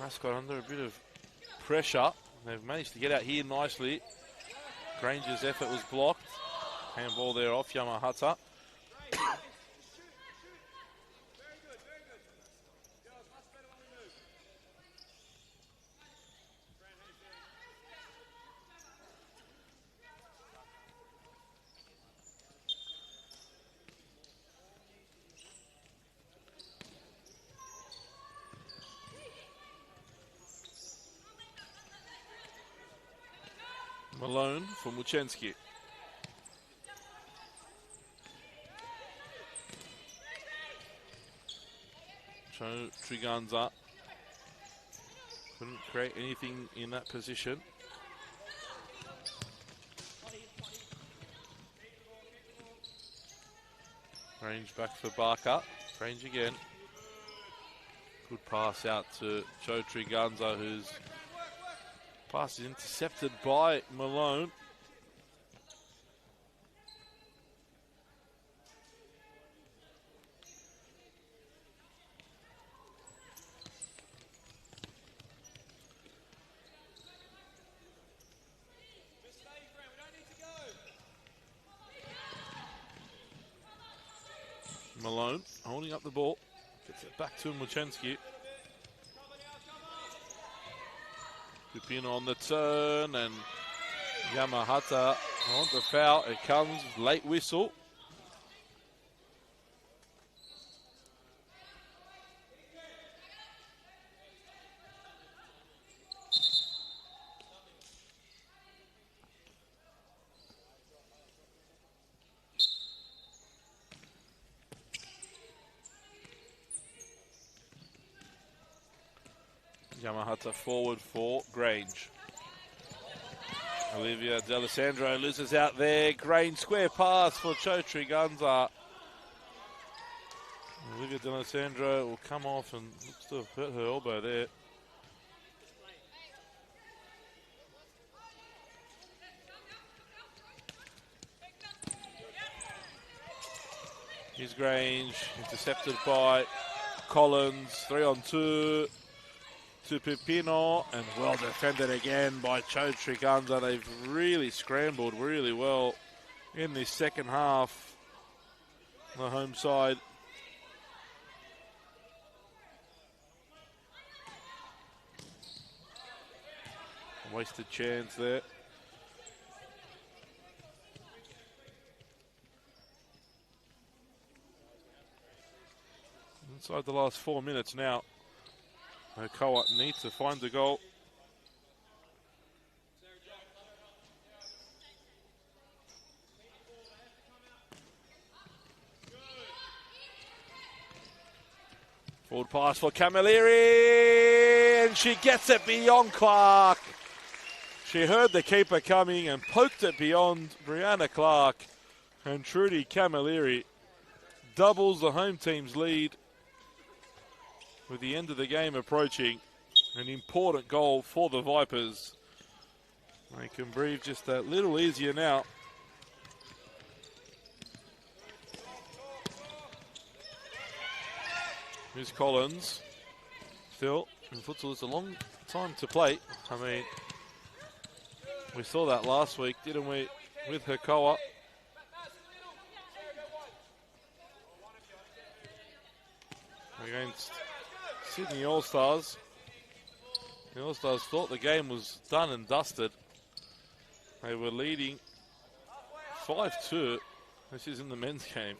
Mascot under a bit of pressure. They've managed to get out here nicely. Granger's effort was blocked. Handball there off Yamahata. Malone for Muchensky. Joe Triganza couldn't create anything in that position. Range back for Barker. Range again. Good pass out to Joe Triganza, whose pass is intercepted by Malone. Malone holding up the ball. Gets it back to Muchensky. Pupino on the turn, and Yamahata on the foul. It comes, late whistle. Yamahata forward for Grange. Olivia D'Alessandro loses out there. Grange square pass for Joe Triganza. Olivia D'Alessandro will come off and looks to have hurt her elbow there. Here's Grange, intercepted by Collins. 3-on-2. To Pipino, and well defended again by Joe Triganza. They've really scrambled really well in this second half. The home side. Wasted chance there. Inside the last 4 minutes now. Hakoah needs to find the goal. Forward pass for Camilleri, and she gets it beyond Clark. She heard the keeper coming and poked it beyond Brianna Clark, and Trudy Camilleri doubles the home team's lead. With the end of the game approaching, an important goal for the Vipers. They can breathe just a little easier now. Here's Collins. Still, in futsal, it's a long time to play. I mean, we saw that last week, didn't we, with Hakoah. Against Sydney All-Stars. The All-Stars thought the game was done and dusted. They were leading 5-2. This is in the men's game.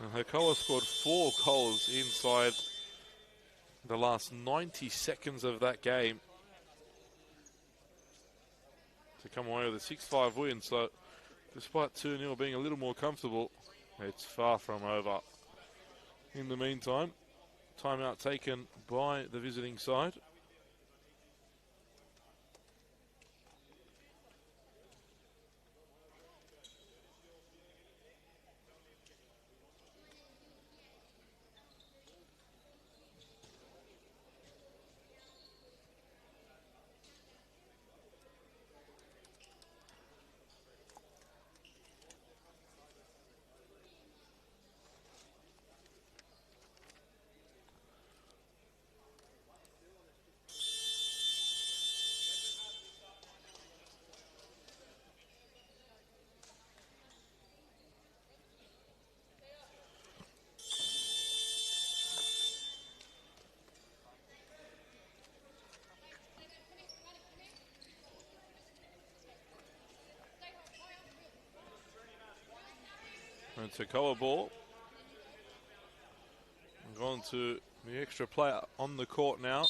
And Hakoah scored 4 goals inside the last 90 seconds of that game to come away with a 6-5 win. So despite 2-0 being a little more comfortable, it's far from over. In the meantime, timeout taken by the visiting side. And it's Hakoah ball. We're going to the extra player on the court now.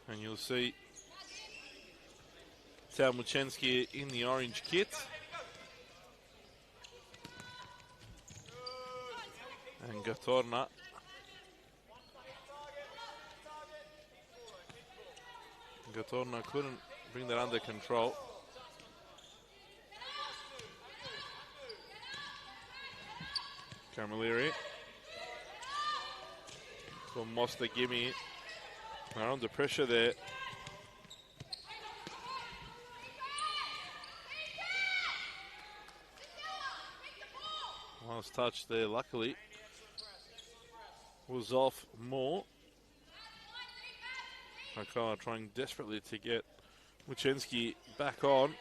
And you'll see Muchensky in the orange kit. And Gatorna. Gatorna couldn't bring that under control. Camilleri. For Mosta gimme. They're under pressure there. Last touch there, luckily, was off more. Hakoah trying desperately to get Muchensky back on.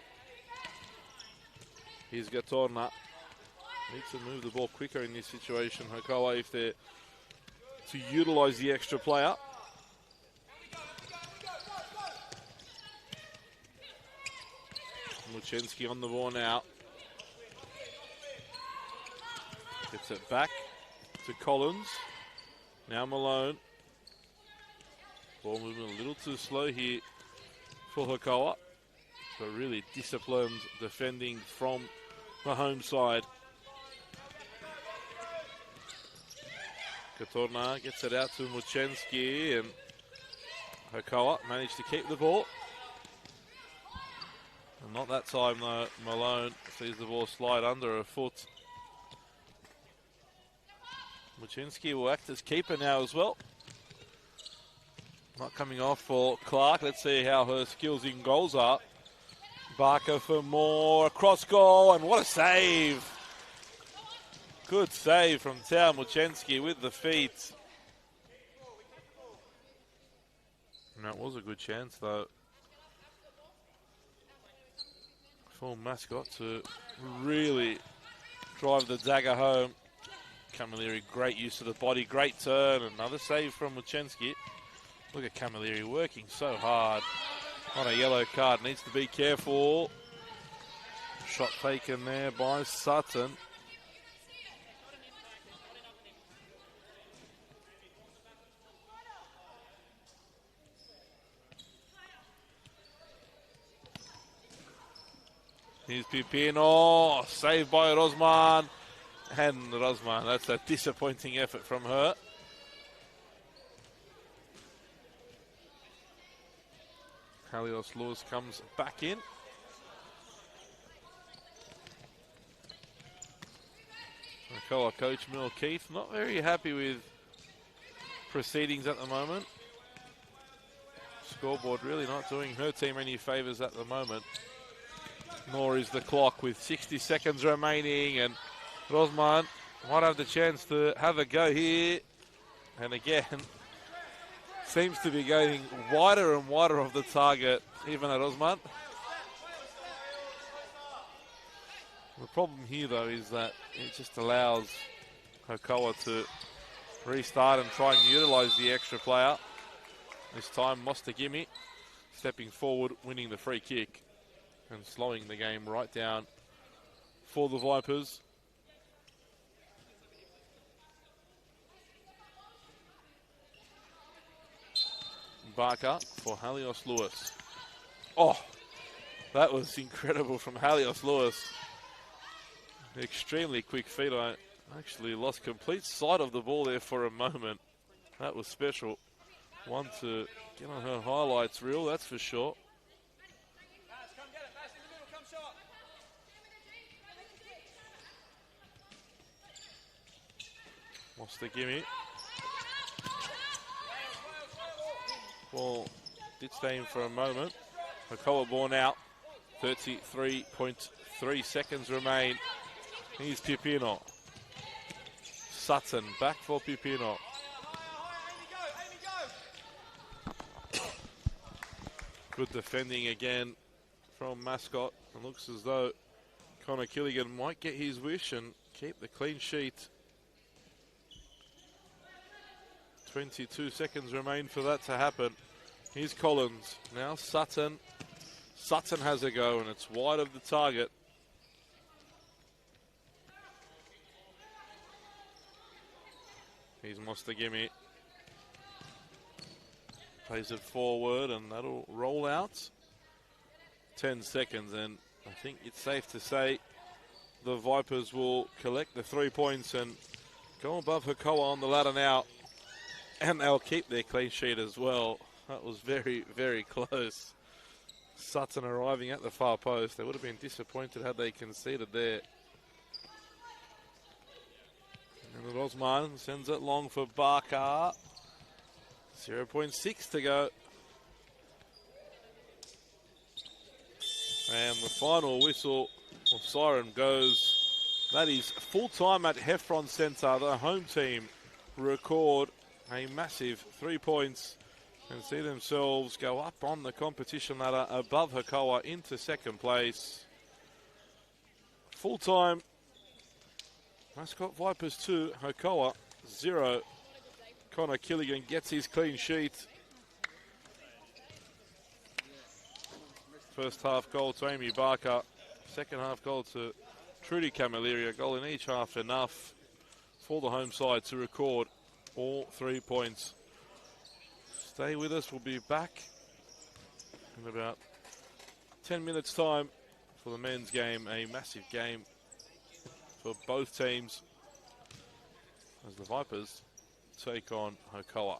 Here's Gatorna. Needs to move the ball quicker in this situation. Hakoah, if they're to utilise the extra player. Muchensky on the ball now. Gets it back to Collins. Now Malone. Ball moving a little too slow here for Hakoah, but really disciplined defending from the home side. Gatorna gets it out to Muchensky, and Hakoah managed to keep the ball. And not that time though. Malone sees the ball slide under her foot. Muchensky will act as keeper now as well. Not coming off for Clark. Let's see how her skills in goals are. Barker for more. Cross goal, and what a save. Good save from Tao Muchensky with the feet. And that was a good chance though for Mascot to really drive the dagger home. Camilleri, great use of the body, great turn. Another save from Muchensky. Look at Camilleri working so hard on a yellow card. Needs to be careful. Shot taken there by Sutton. Here's Pipino, saved by Rosman. And Rosman, that's a disappointing effort from her. Halios Lewis comes back in. Hakoah coach Mel Keith not very happy with proceedings at the moment. Scoreboard really not doing her team any favours at the moment. Nor is the clock with 60 seconds remaining, and Rosman might have the chance to have a go here. And again, seems to be going wider and wider of the target, even at Rosman. The problem here, though, is that it just allows Hakoah to restart and try and utilise the extra player. This time, Mostagimi stepping forward, winning the free kick and slowing the game right down for the Vipers. Barker for Halios Lewis. Oh, that was incredible from Halios Lewis. Extremely quick feet. I actually lost complete sight of the ball there for a moment. That was special. One to get on her highlights reel, that's for sure. Wants to give it. Ball did stay in for a moment. Hakoah ball out. 33.3 seconds remain. Here's Pipino. Sutton back for Pipino. Good defending again from Mascot. It looks as though Connor Killigan might get his wish and keep the clean sheet. 22 seconds remain for that to happen. Here's Collins. Now Sutton. Sutton has a go, and it's wide of the target. Here's Mostagimi. Plays it forward, and that'll roll out. 10 seconds, and I think it's safe to say the Vipers will collect the 3 points and go above Hakoah on the ladder now. And they'll keep their clean sheet as well. That was very, very close. Sutton arriving at the far post. They would have been disappointed had they conceded there. And Rosman sends it long for Barker. 0.6 to go. And the final whistle or siren goes. That is full time at Heffron Centre. The home team record a massive 3 points and see themselves go up on the competition ladder above Hakoah into second place. Full time, Mascot Vipers 2, Hakoah 0. Connor Killigan gets his clean sheet. First half goal to Amy Barker. Second half goal to Trudy Camilleri. A goal in each half enough for the home side to record all 3 points. Stay with us. We'll be back in about 10 minutes time for the men's game. A massive game for both teams as the Vipers take on Hakoah.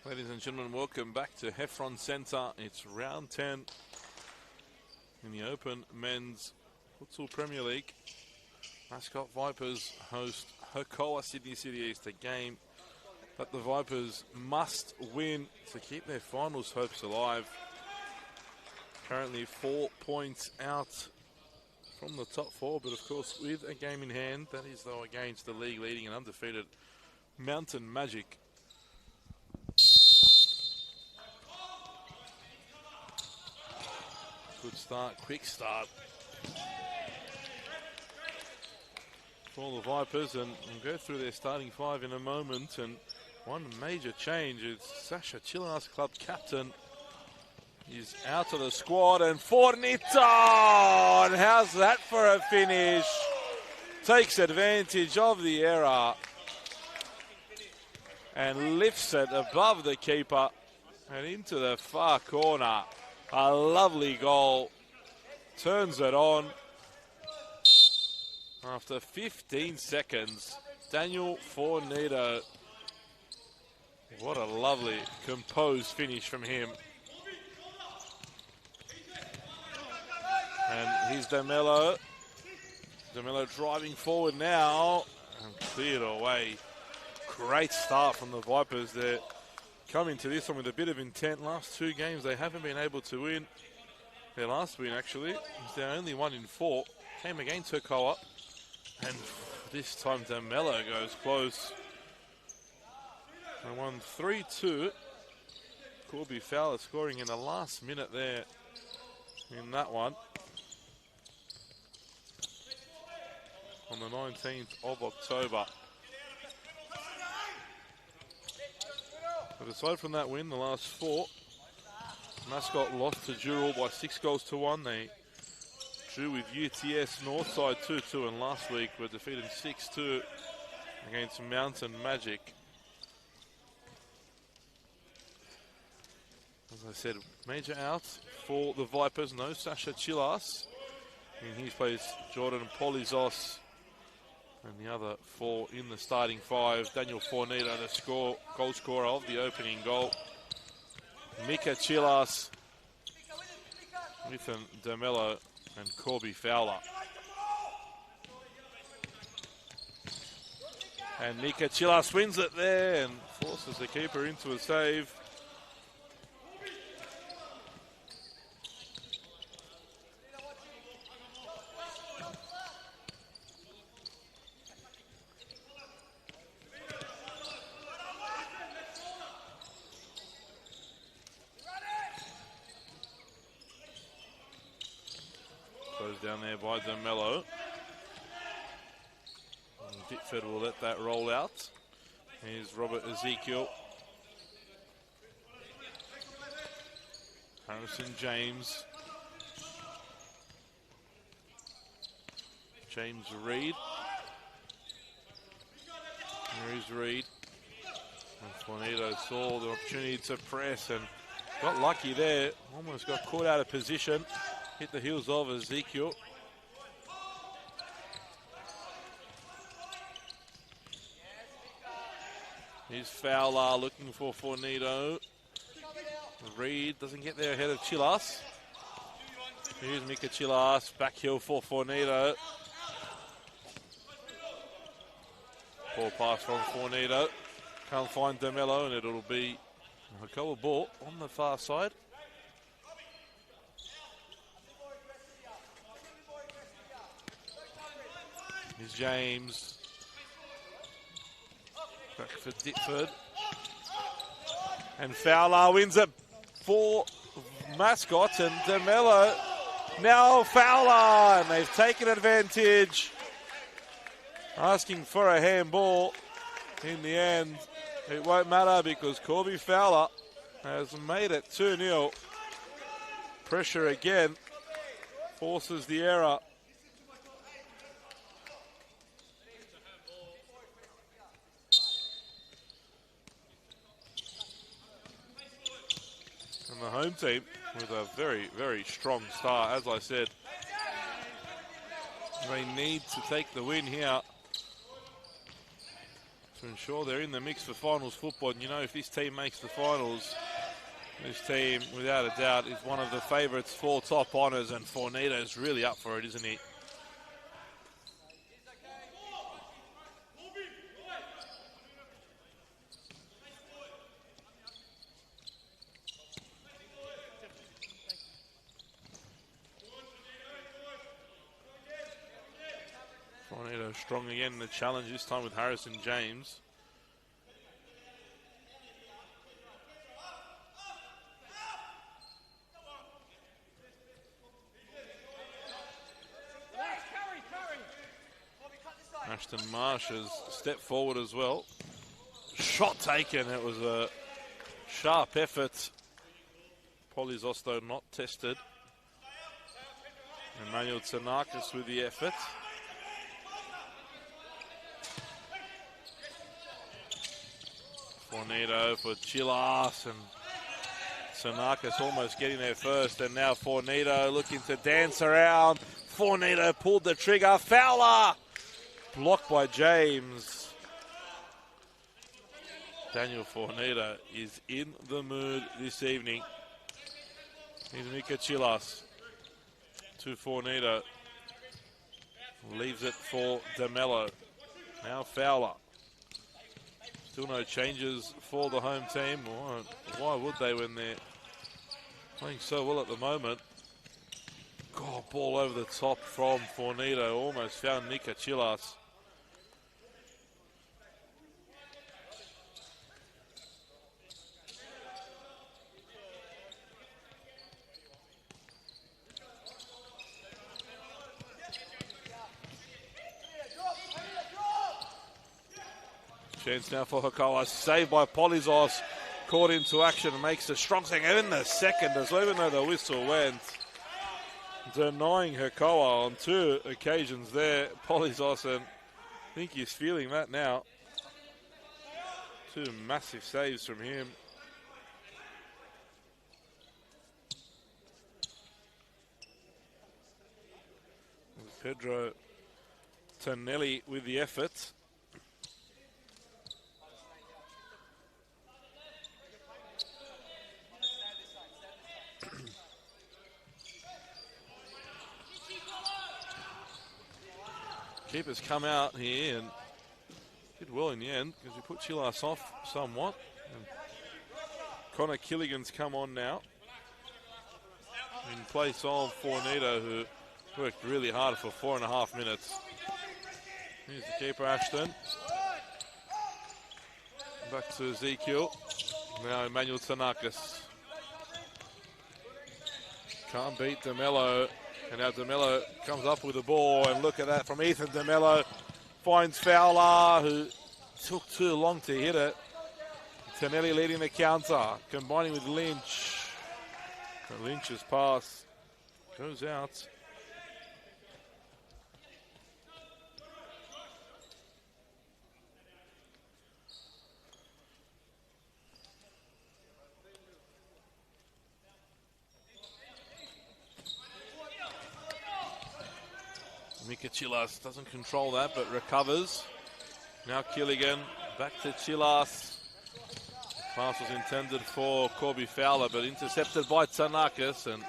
Ladies and gentlemen, welcome back to Heffron Centre. It's round 10 in the Open Men's Futsal Premier League. Mascot Vipers host Hakoah Sydney City East, a game that the Vipers must win to keep their finals hopes alive. Currently 4 points out from the top four, but of course with a game in hand. That is though against the league leading and undefeated Mountain Magic. Good start, quick start for the Vipers, and we'll go through their starting five in a moment. And one major change is Sasha Chilenas, club captain, is out of the squad, and Fornito, and how's that for a finish? Takes advantage of the error and lifts it above the keeper and into the far corner. A lovely goal. Turns it on. After 15 seconds, Daniel Fornito. What a lovely, composed finish from him. And here's DeMello. DeMello driving forward now and cleared away. Great start from the Vipers there. Coming to this one with a bit of intent. Last two games they haven't been able to win. Their last win actually was their only one in 4. Came against Hakoah. And this time DeMello goes close. They won 3-2. Corby Fowler scoring in the last minute there in that one. On the 19th of October. But aside from that win, the last 4, Mascot lost to Dural by 6-1. They drew with UTS Northside 2-2, and last week were defeated 6-2 against Mountain Magic. As I said, major out for the Vipers. No Sasha Chilas. In his place, Jordan Polizos. And the other 4 in the starting 5. Daniel Fornito, the goal scorer of the opening goal. Mika Chilas, Ethan DeMello, and Corby Fowler. And Mika Chilas wins it there and forces the keeper into a save. Down there by DeMello. Ditford will let that roll out. Here's Robert Ezekiel. Harrison James. James Reed. Here is Reed. And Fornito saw the opportunity to press and got lucky there. Almost got caught out of position. Hit the heels of Ezekiel. Here's Fowler looking for Fornito. Reed doesn't get there ahead of Chilas. Here's Mika Chilas. Back heel for Fornito. Poor pass from Fornito. Can't find DeMello, and it'll be a Hakoah ball on the far side. Here's James. Back for Ditford. And Fowler wins it for Mascot, and DeMello now Fowler, and they've taken advantage. Asking for a handball. In the end, it won't matter because Corby Fowler has made it 2-0. Pressure again. Forces the error. And the home team with a very, very strong start. As I said, they need to take the win here. to ensure they're in the mix for finals football. And you know, if this team makes the finals, this team, without a doubt, is one of the favourites for top honours, and Fornito's really up for it, isn't he? Fornito strong again in the challenge, this time with Harrison James. Ashton Marsh has stepped forward as well. Shot taken. It was a sharp effort. Polizos, though, not tested. Emmanuel Tsanakis with the effort. Fornito for Chilas, and Tsanakis almost getting there first, and now Fornito looking to dance around. Fornito pulled the trigger. Fowler! Blocked by James. Daniel Fornito is in the mood this evening. Here's Mika Chilas to Fornito. Leaves it for DeMello. Now Fowler. Still no changes for the home team. Why would they when they're playing so well at the moment? God, ball over the top from Fornito. Almost found Mika Chilas. Chance now for Hakoah, saved by Polizos, caught into action and makes a strong thing in the second, as well, even though the whistle went. Denying Hakoah on two occasions there, Polizos, and I think he's feeling that now. Two massive saves from him. Pedro Tonelli with the effort. Keepers come out here and did well in the end because he put Chilas off somewhat. And Connor Killigan's come on now in place of Fornito, who worked really hard for 4.5 minutes. Here's the keeper, Ashton. Back to Ezekiel. Now Emmanuel Tsanakis. Can't beat DeMello. And now DeMello comes up with the ball, and look at that from Ethan DeMello. Finds Fowler, who took too long to hit it. Tonelli leading the counter, combining with Lynch. And Lynch's pass goes out. Mika Chilas doesn't control that, but recovers. Now Killigan, back to Chilas. Pass was intended for Corby Fowler, but intercepted by Tsanakis. And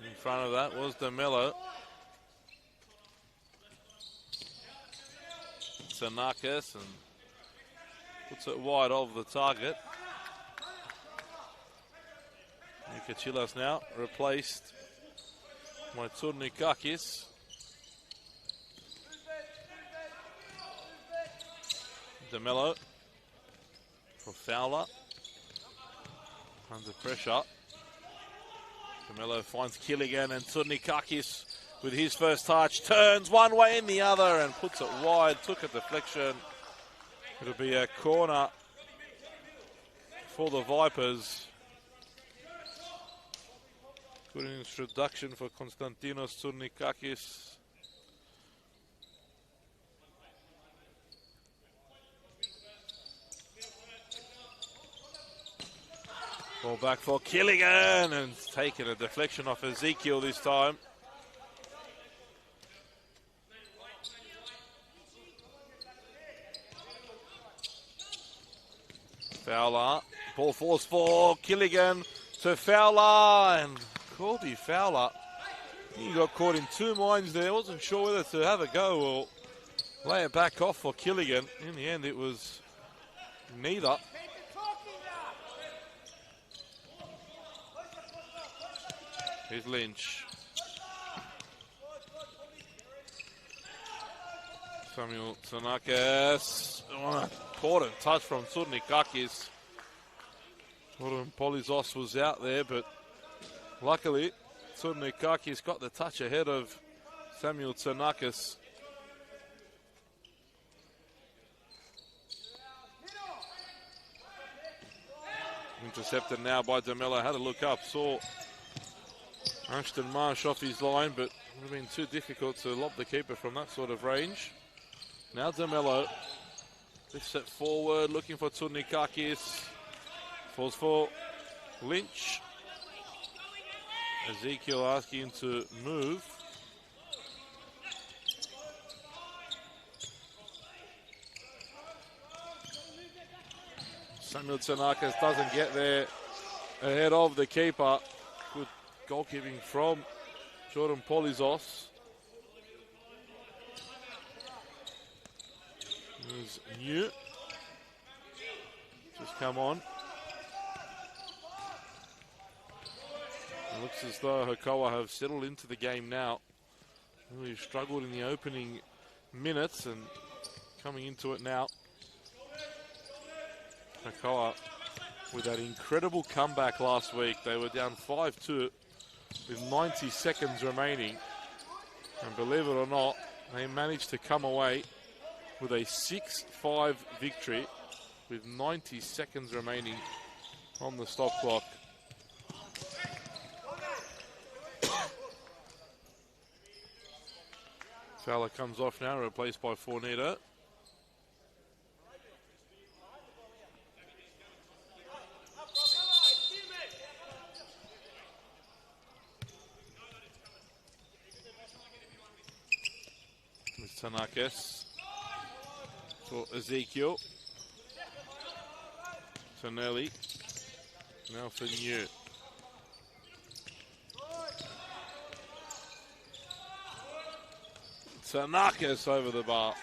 in front of that was DeMello. Tsanakis, and puts it wide of the target. Mika Chilas now replaced by Tsurnikakis. DeMello for Fowler. Under pressure. DeMello finds Killigan, and Tsurnikakis with his first touch turns one way and the other and puts it wide. Took a deflection. It'll be a corner for the Vipers. Good introduction for Konstantinos Tsurnikakis. Ball back for Killigan, and taking a deflection off Ezekiel this time. Fowler. Ball falls for Killigan to Fowler, and Corby Fowler, he got caught in two minds there. Wasn't sure whether to have a go or lay it back off for Killigan. In the end, it was neither. Here's Lynch. Samuel Tsanakis. Oh, important touch from Tsurnikakis. Jordan Polizos was out there, but luckily Tsurnikakis got the touch ahead of Samuel Tsanakis. Intercepted now by DeMello. Had a look up, saw Ashton Marsh off his line, but it would have been too difficult to lob the keeper from that sort of range. Now DeMello lifts it forward, looking for Tsurnikakis. Falls for Lynch. Ezekiel asking him to move. Samuel Tsanakis doesn't get there ahead of the keeper. Good goalkeeping from Jordan Polizos. There's New. Just come on. It looks as though Hakoah have settled into the game now. Really struggled in the opening minutes and coming into it now. Hakoah with that incredible comeback last week. They were down 5-2 with 90 seconds remaining. And believe it or not, they managed to come away with a 6-5 victory with 90 seconds remaining on the stop clock. Fowler comes off now, replaced by Fornito. With Tsanakis for Ezekiel. Tonelli. Now for New. Tsanakis over the bar.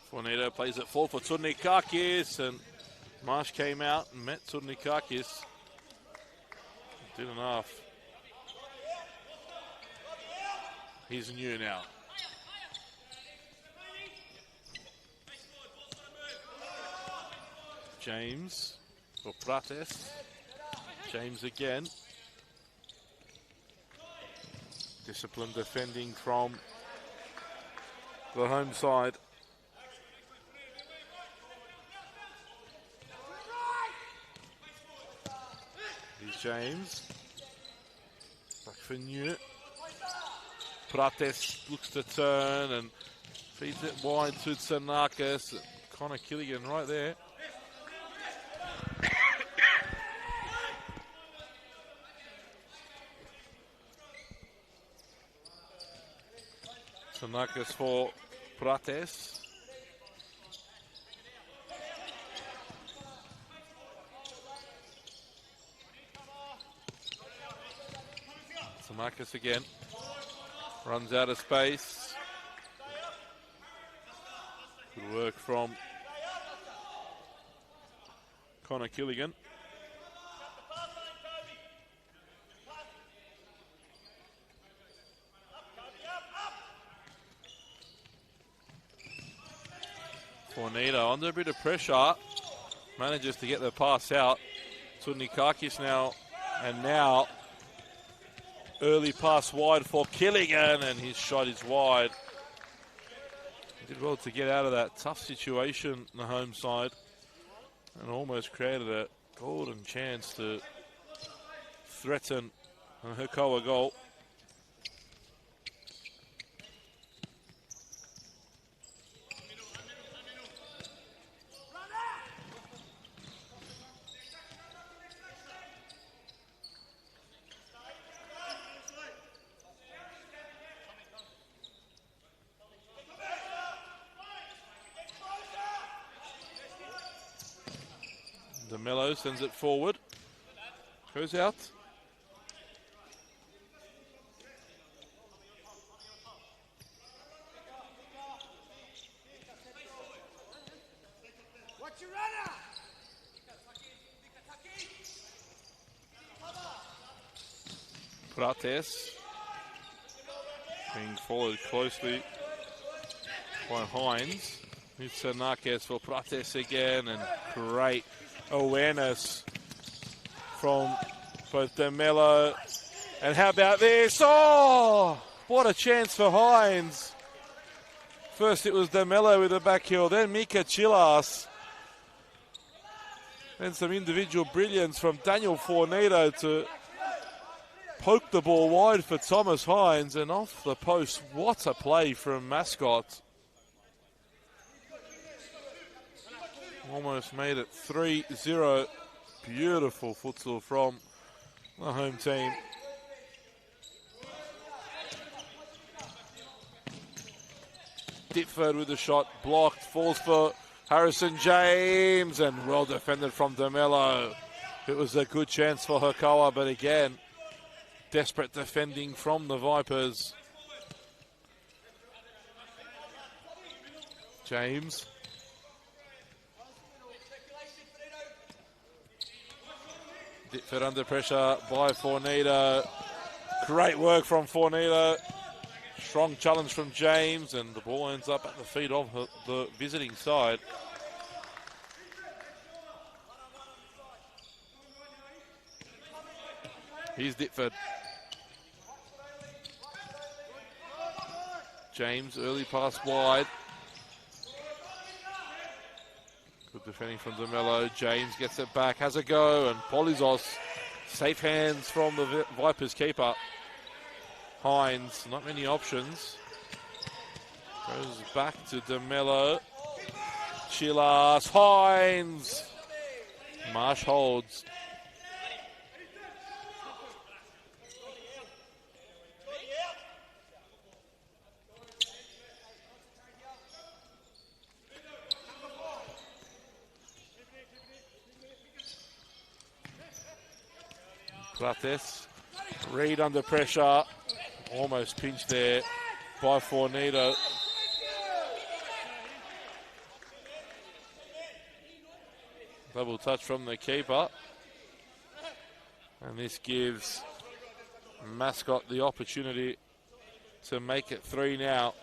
Fornito plays it full for Tsurnikakis, and Marsh came out and met Tsurnikakis. Did enough. He's New now. James for Prates. James again. Disciplined defending from the home side. Here's James. Back for New. Prates looks to turn and feeds it wide to Tsanakis. Connor Killigan right there. Tsanakis for Prates. Tsanakis again. Runs out of space. Good work from Connor Killigan. Fornito under a bit of pressure. Manages to get the pass out. Tsurnikakis now, and now early pass wide for Killigan, and his shot is wide. He did well to get out of that tough situation on the home side and almost created a golden chance to threaten a Hakoah goal. De Mello sends it forward. Goes out. Prates being followed closely by Hines. It's Narques for Prates again, and great awareness from both De Mello. And how about this? Oh, what a chance for Hines. First it was De Mello with a back heel, then Mika Chilas. Then some individual brilliance from Daniel Fornito to poke the ball wide for Thomas Hines, and off the post. What a play from Mascot. Almost made it 3-0. Beautiful futsal from the home team. Ditford with the shot, blocked, falls for Harrison James, and well defended from De Mello. It was a good chance for Hakoah, but again, desperate defending from the Vipers. James. Ditford under pressure by Fornito. Great work from Fornito. Strong challenge from James, and the ball ends up at the feet of the visiting side. Here's Ditford. James, early pass wide. Good defending from De Mello. James gets it back, has a go, and Polizos, safe hands from the Vipers keeper. Hines, not many options. Goes back to De Mello. Chilas, Hines. Marsh holds. Prates, Reed under pressure, almost pinched there by Fornito. Double touch from the keeper, and this gives Mascot the opportunity to make it 3 now.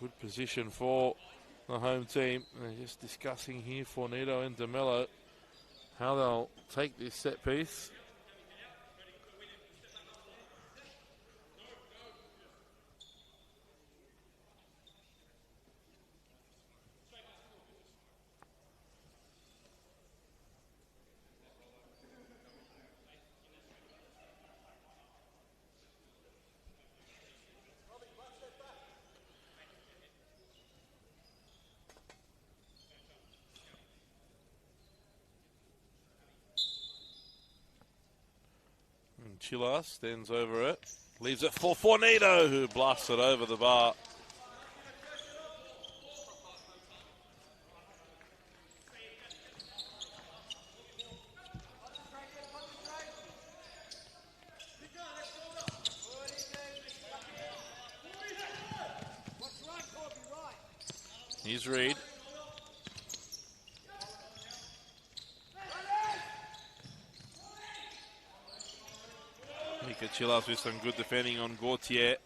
Good position for the home team. They're just discussing here, Fornito and De Mello, how they'll take this set piece. Chilas stands over it, leaves it for Fornito, who blasts it over the bar. Here's Reed. Mika Chilas with some good defending on Gautier.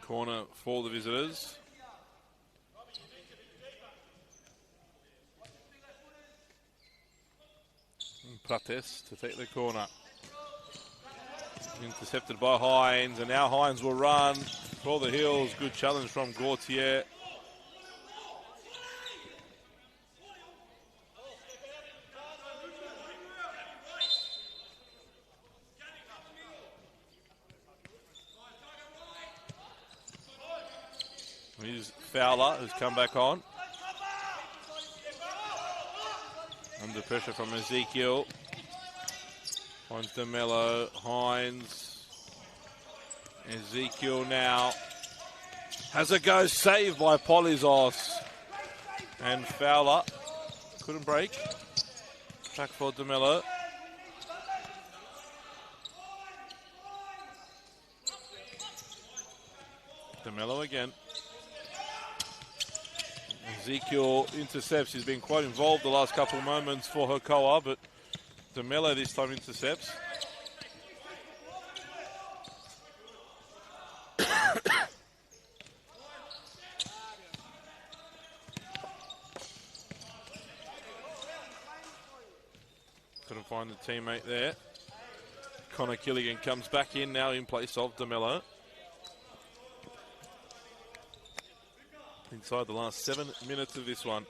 Corner for the visitors. Prates to take the corner. Intercepted by Hines, and now Hines will run for the hills. Good challenge from Gautier. Here's Fowler, who's come back on. Under pressure from Ezekiel. Finds DeMello, Hines. Ezekiel now has a go, saved by Polizos. And Fowler couldn't break. Back for DeMello. DeMello again. Ezekiel intercepts. He's been quite involved the last couple of moments for Hakoah, but DeMello this time intercepts. Couldn't find the teammate there. Connor Killigan comes back in now in place of DeMello. Inside the last 7 minutes of this one.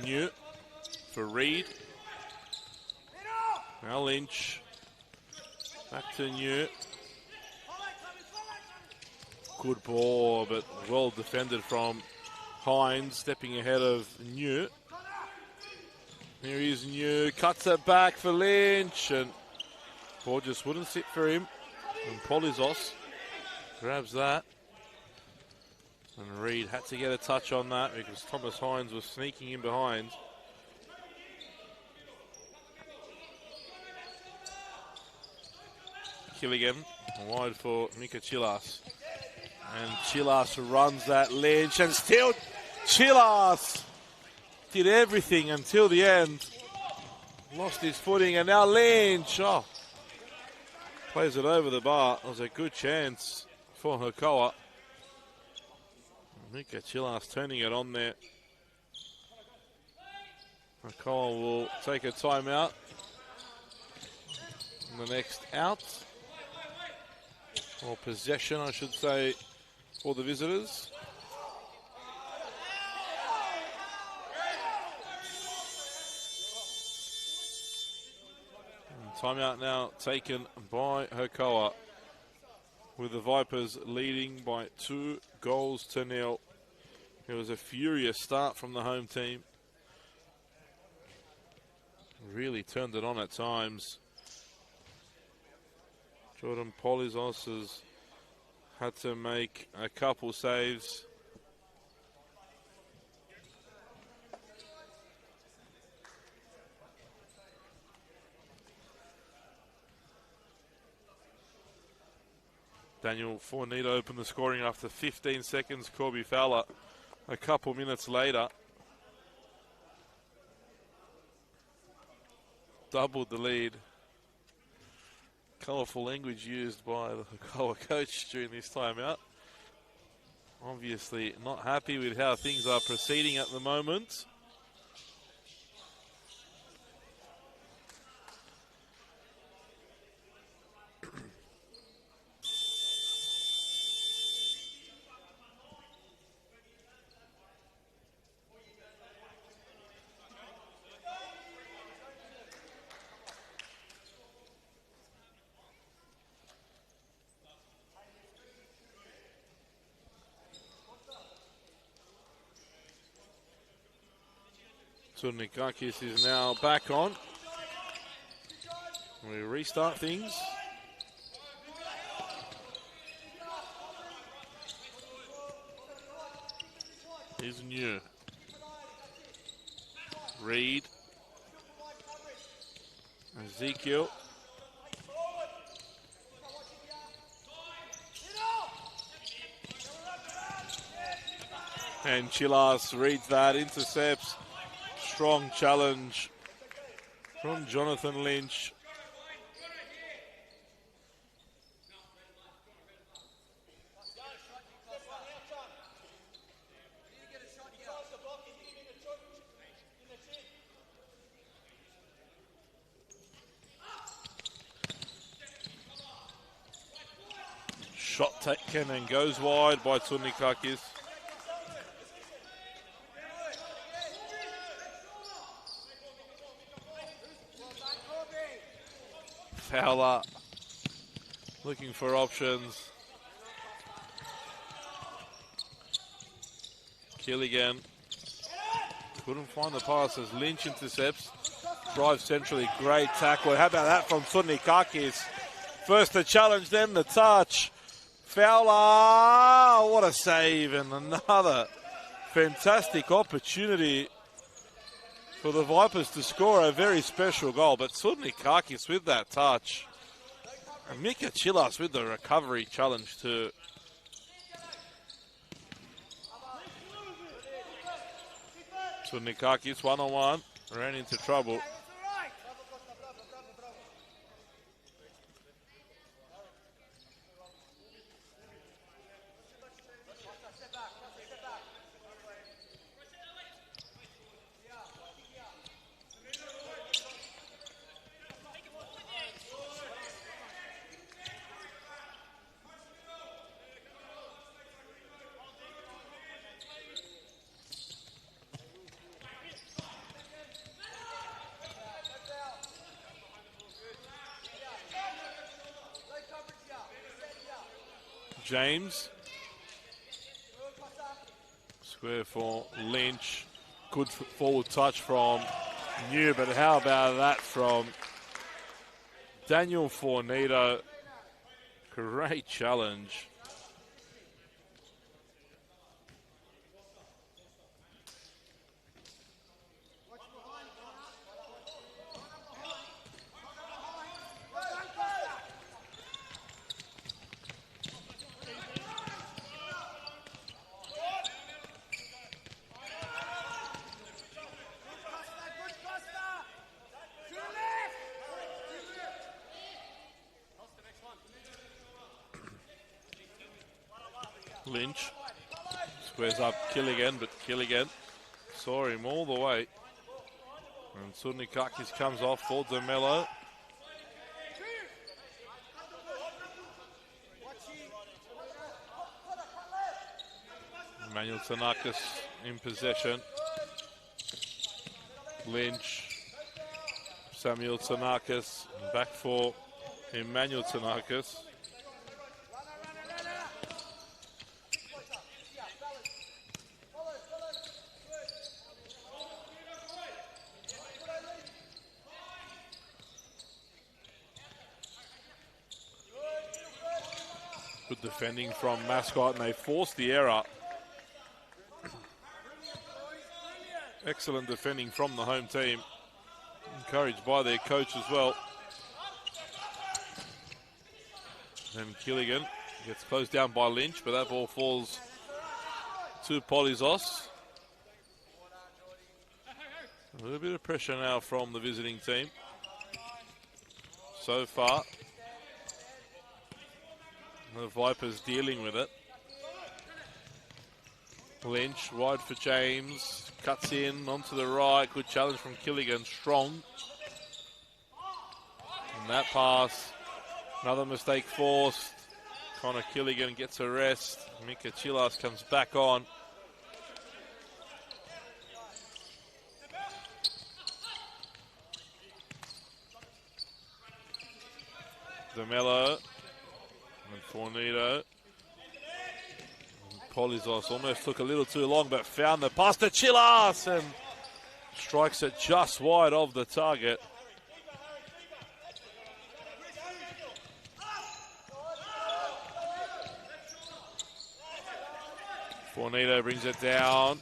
New for Reed. Now Lynch. Back to New. Good ball, but well defended from Hines, stepping ahead of New. Here is New. Cuts it back for Lynch, and ball just wouldn't sit for him. And Polizos grabs that. And Reed had to get a touch on that because Thomas Hines was sneaking in behind. Killigan wide for Mika Chilas. And Chilas runs that Lynch, and still Chilas did everything until the end. Lost his footing, and now Lynch. Oh. Plays it over the bar. It was a good chance for Hakoah. Mika Chilas turning it on there. Hakoah will take a timeout. And the next out, or possession I should say, for the visitors. Timeout now taken by Hakoah, with the Vipers leading by 2-0. It was a furious start from the home team. Really turned it on at times. Jordan Polizos has had to make a couple saves. Daniel Fornito opened the scoring after 15 seconds. Corby Fowler a couple minutes later doubled the lead. Colourful language used by the Hakoah coach during this timeout. Obviously not happy with how things are proceeding at the moment. So Nikakis is now back on. We restart things. Here's New. Reed. Ezekiel. And Chilas reads that, intercepts. Strong challenge from Jonathan Lynch. Shot taken and goes wide by Tsunikakis. Fowler Looking for options. Killigan couldn't find the pass as Lynch intercepts. Drive centrally, great tackle. How about that from Sudnikakis? First the challenge, then the touch. Fowler, what a save, and another fantastic opportunity for the Vipers to score a very special goal. But Sudnikakis with that touch. And Mika Chilas with the recovery challenge too. Sudnikakis one-on-one, ran into trouble. James. Square for Lynch. Good forward touch from New, but how about that from Daniel Fornito? Great challenge. Lynch squares up Killigan, but Killigan saw him all the way. And Sudnikakis comes off for DeMello. Emmanuel Tanakis in possession. Lynch, Samuel Tanakis, back for Emmanuel Tanakis. Good defending from Mascot, and they forced the error. Excellent defending from the home team. Encouraged by their coach as well. And Killigan gets closed down by Lynch, but that ball falls to Polizos. A little bit of pressure now from the visiting team. So far, the Vipers dealing with it. Lynch wide for James. Cuts in onto the right. Good challenge from Killigan. Strong. And that pass. Another mistake forced. Connor Killigan gets a rest. Mika Chilas comes back on. DeMello. And Fornito. Polizos almost took a little too long, but found the pass to Chilas and strikes it just wide of the target. Fornito brings it down.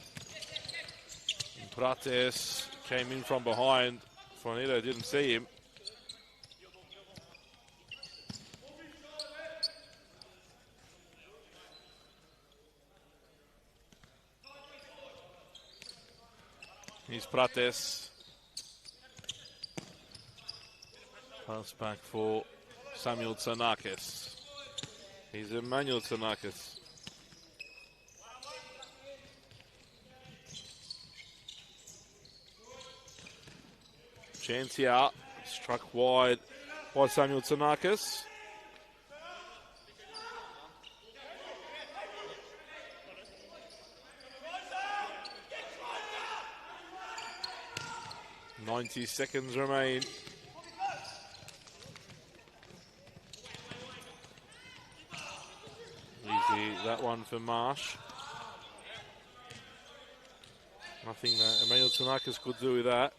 Prates came in from behind. Fornito didn't see him. Here's Prates. Pass back for Samuel Tsanakis. He's Emmanuel Tsanakis. Chance here. Struck wide by Samuel Tsanakis. .90 seconds remain. that one for Marsh. Nothing that Emmanuel Tanakis could do with that.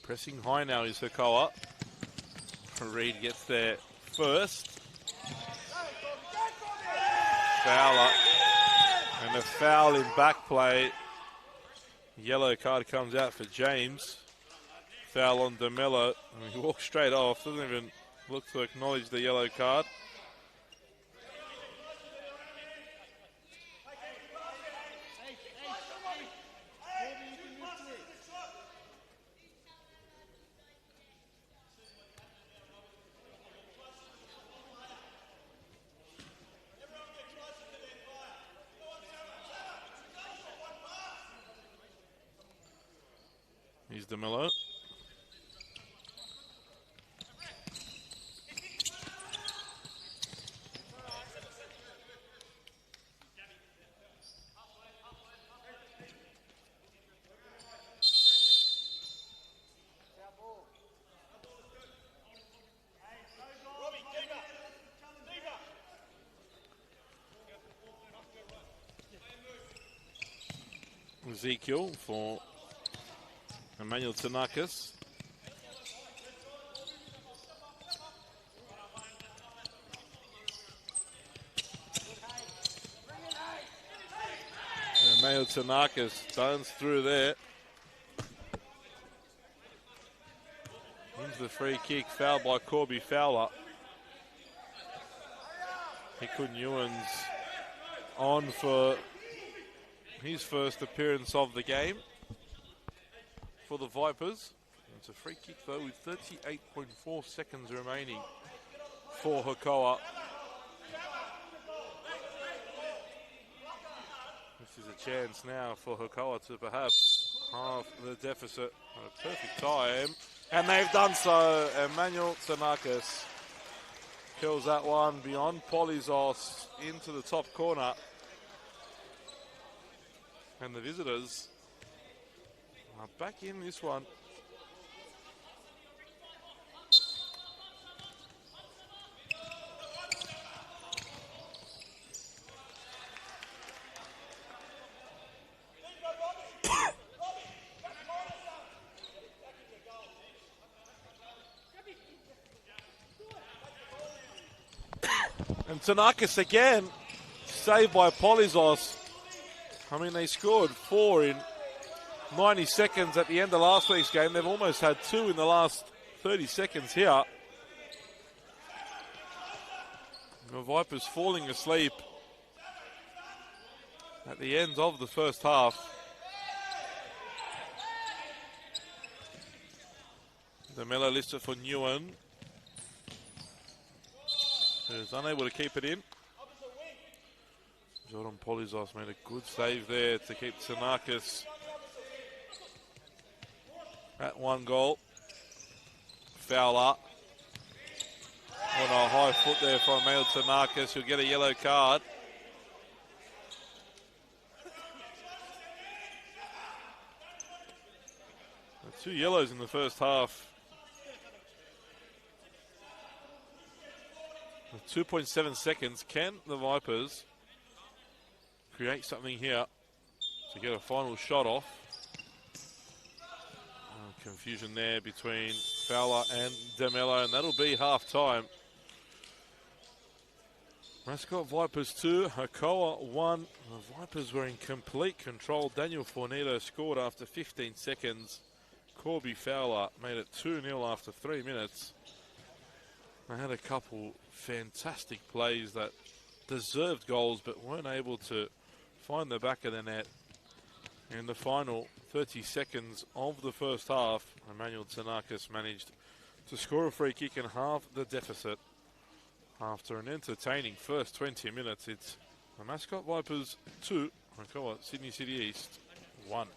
Pressing high now is Hakoah. Reed gets there first. Fowler. And a foul in back play. Yellow card comes out for James. Foul on DeMello. He walks straight off. Doesn't even look to acknowledge the yellow card. Here's DeMello. Ezekiel for Emmanuel Tanakis. Emmanuel Tanakis stones through there. Wins the free kick, fouled by Corby Fowler. Hiku Nguyen's on for his first appearance of the game for the Vipers. It's a free kick though with 38.4 seconds remaining for Hakoah. This is a chance now for Hakoah to perhaps halve the deficit at a perfect time. And they've done so. Emmanuel Tanakis kills that one beyond Polizos into the top corner. And the visitors are back in this one. And Tanakis again, saved by Polizos. I mean, they scored 4 in 90 seconds at the end of last week's game. They've almost had 2 in the last 30 seconds here. The Vipers falling asleep at the end of the first half. DeMello listed for Nguyen, who's unable to keep it in. Jordan Polizos made a good save there to keep Tanakis at 1 goal. Fowler on a high foot there from Emmanuel Tanakis. He'll get a yellow card. The 2 yellows in the first half. With 2.7 seconds, can the Vipers create something here to get a final shot off? Confusion there between Fowler and DeMello, and that'll be half time. Mascot Vipers 2, Hakoah 1. The Vipers were in complete control. Daniel Fornito scored after 15 seconds. Corby Fowler made it 2-0 after 3 minutes. They had a couple fantastic plays that deserved goals but weren't able to find the back of the net. In the final 30 seconds of the first half, Emmanuel Tanakis managed to score a free kick and halve the deficit. After an entertaining first 20 minutes, it's the Mascot Vipers 2, Hakoah Sydney City East 1.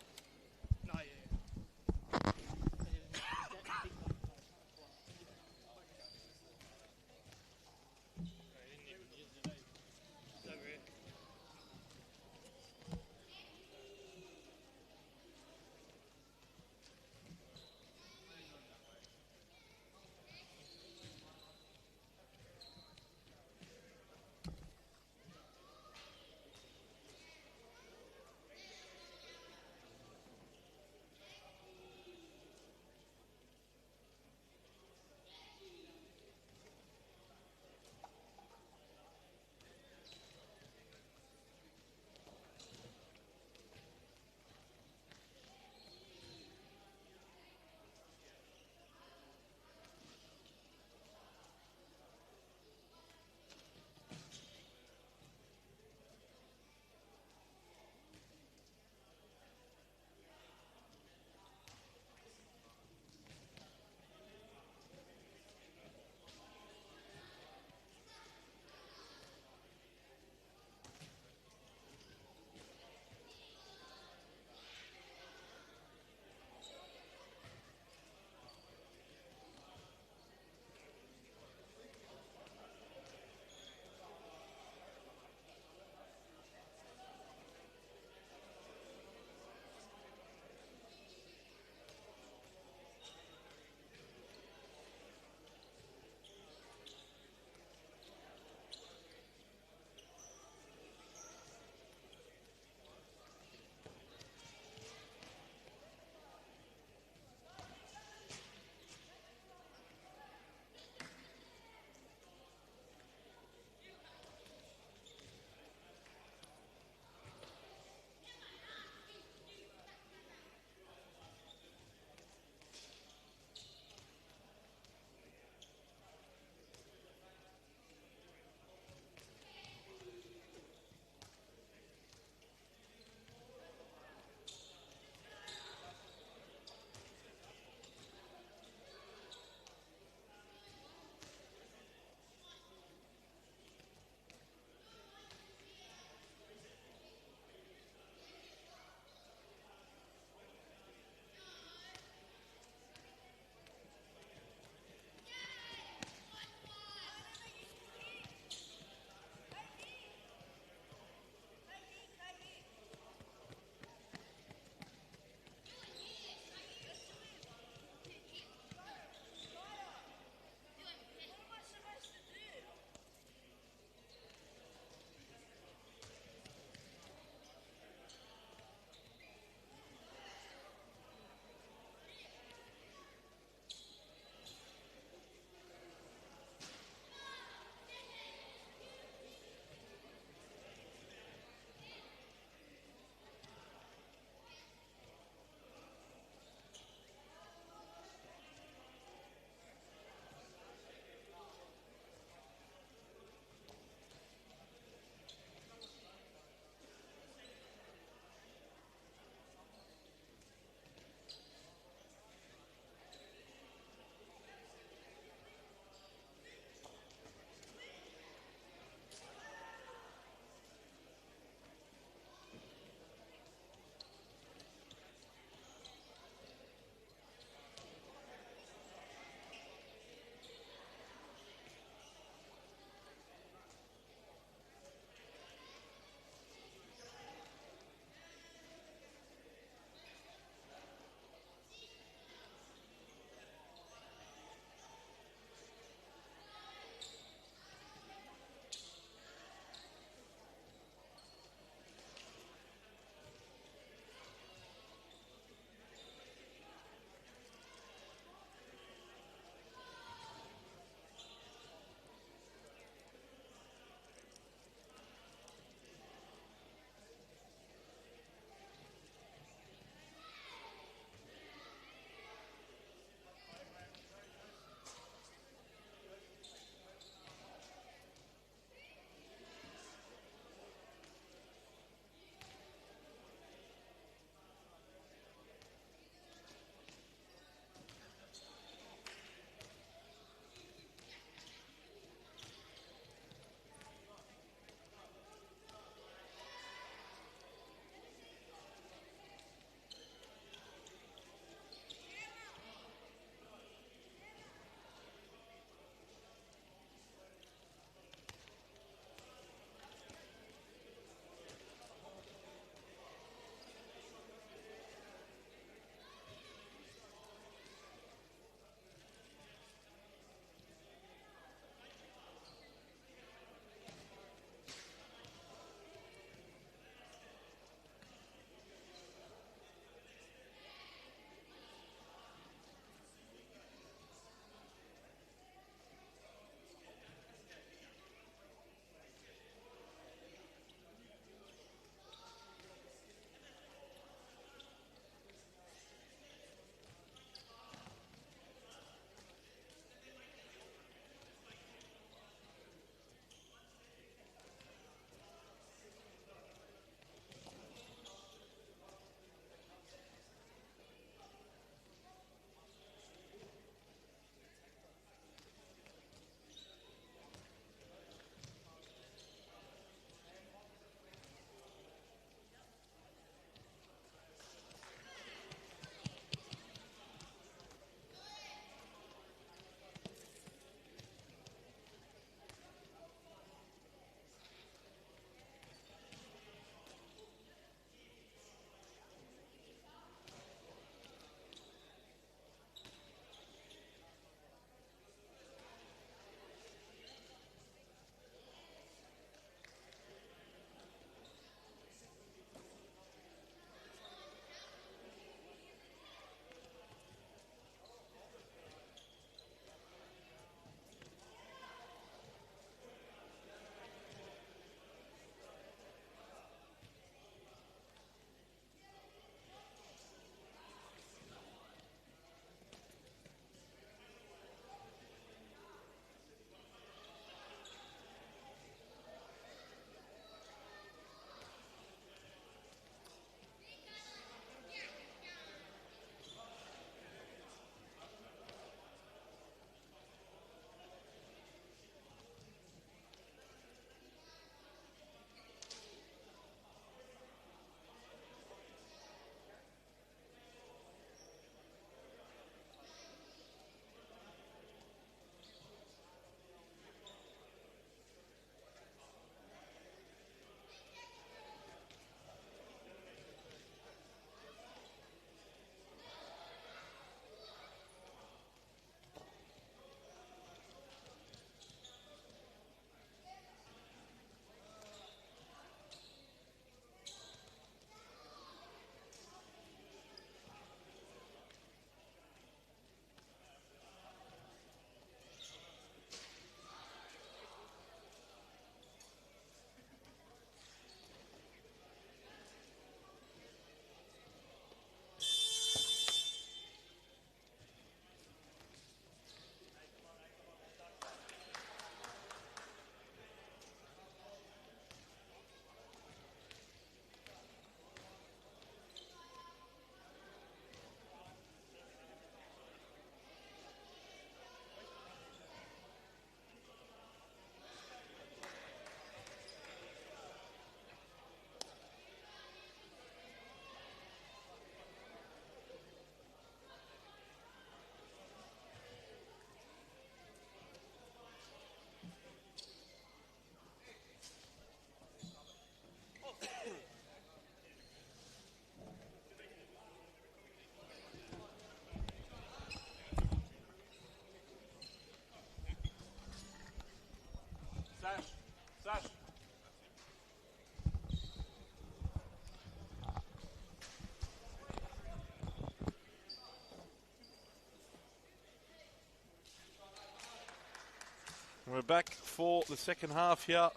We're back for the second half here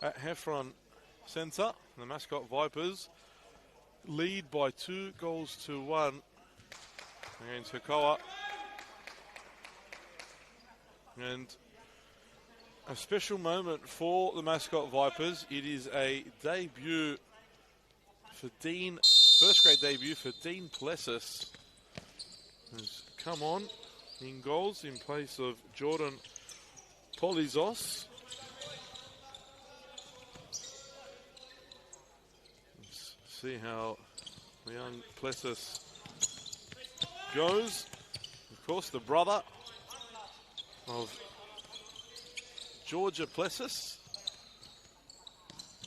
at Heffron Centre. The Mascot Vipers lead by 2-1 against Hakoah. And a special moment for the Mascot Vipers. It is a debut for Dean, first grade debut for Dean Plessis, who's come on in goals in place of Jordan Polizos. Let's see how the young Plessis goes. Of course, the brother of Georgia Plessis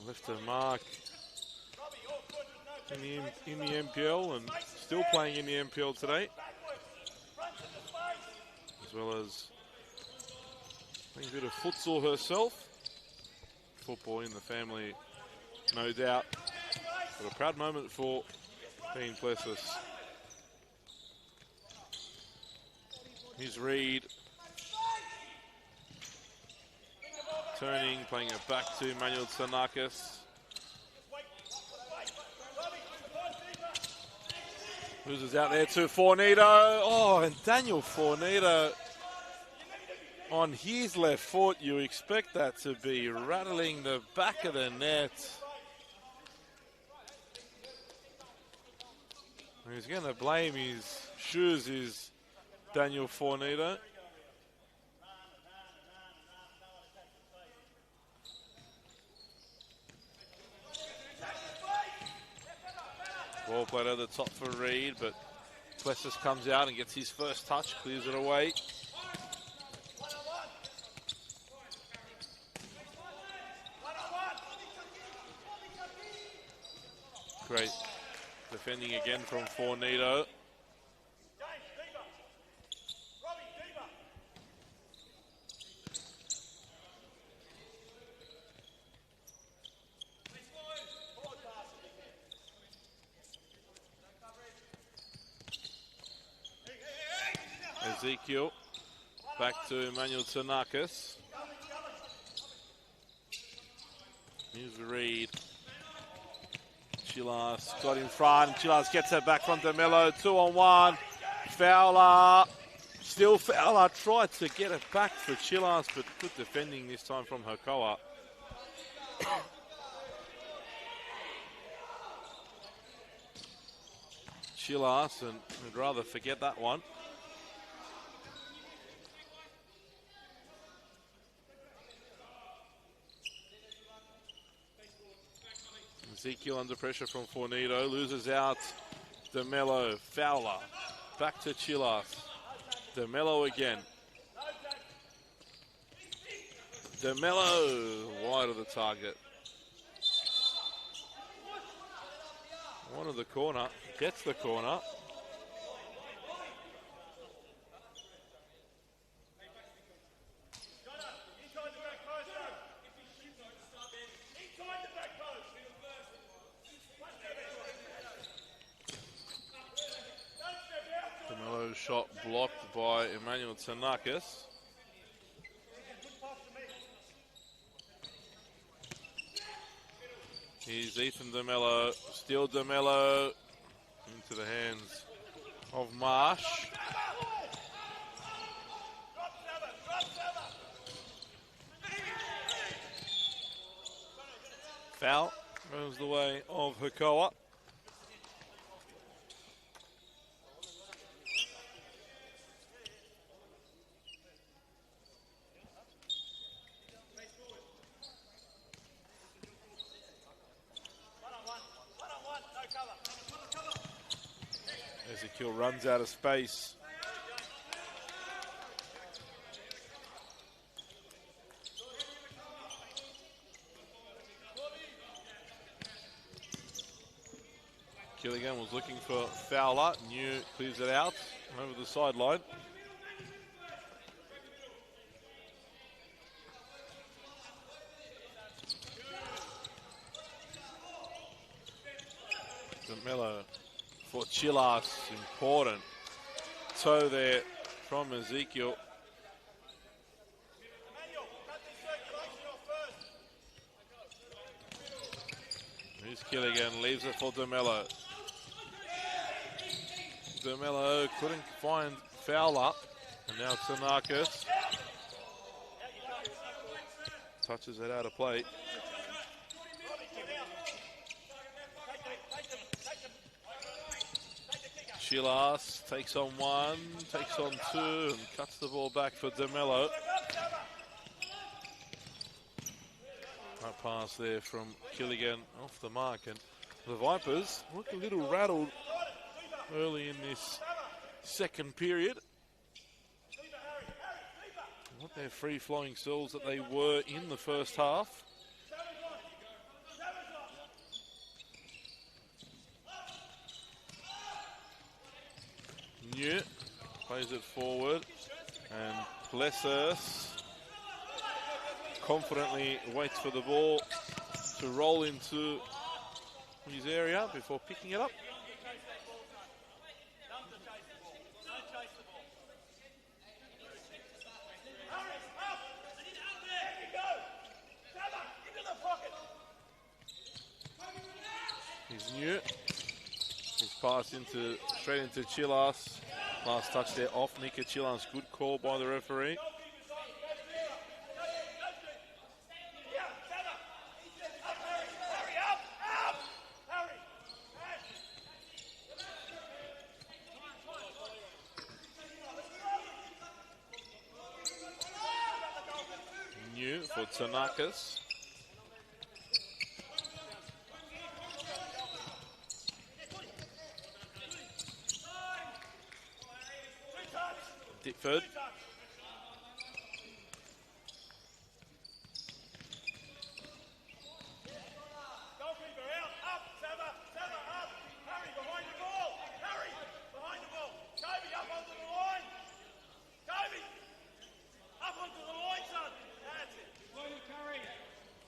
left a mark in the MPL and still playing in the MPL today, as well as playing a bit of futsal herself. Football in the family, no doubt, but a proud moment for Dean Plessis. Here's Reed. Turning, playing it back to Manuel Tsanakis. Loses out there to Fornito. Oh, and Daniel Fornito on his left foot. You expect that to be rattling the back of the net. He's going to blame his shoes, is Daniel Fornito. Ball played over the top for Reed, but Plessis comes out and gets his first touch, clears it away. Great defending again from Fornito. Ezekiel back to Emmanuel Tsanakis. Here's Reed. Chilas got in front. Chilas gets it back from DeMello. 2-on-1. Fowler. Still Fowler tried to get it back for Chilas, but good defending this time from Hakoah. Chilas, and I'd rather forget that one. Ezekiel under pressure from Fornito, loses out DeMello, Fowler, back to Chilas, DeMello again. DeMello, wide of the target. One of the corner, gets the corner. Shot blocked by Emmanuel Tsanakis. Here's Ethan DeMello, still DeMello into the hands of Marsh. Foul goes the way of Hakoah. Ezekiel runs out of space. Gilligan was looking for Fowler. New clears it out over the sideline. DeMello for Chilas, important toe there from Ezekiel. Here's Killigan, leaves it for DeMello. DeMello couldn't find Fowler, and now Tsanakis touches it out of play. Chilas takes on one, takes on two, and cuts the ball back for DeMello. That pass there from Killigan off the mark, and the Vipers look a little rattled early in this second period. Not their free-flowing selves that they were in the first half. New plays it forward, and Plessis confidently waits for the ball to roll into his area before picking it up. He's New. His pass straight into Chilas. Last touch there off Nika Chilas. Good call by the referee. New for Tsanakis. Dickford.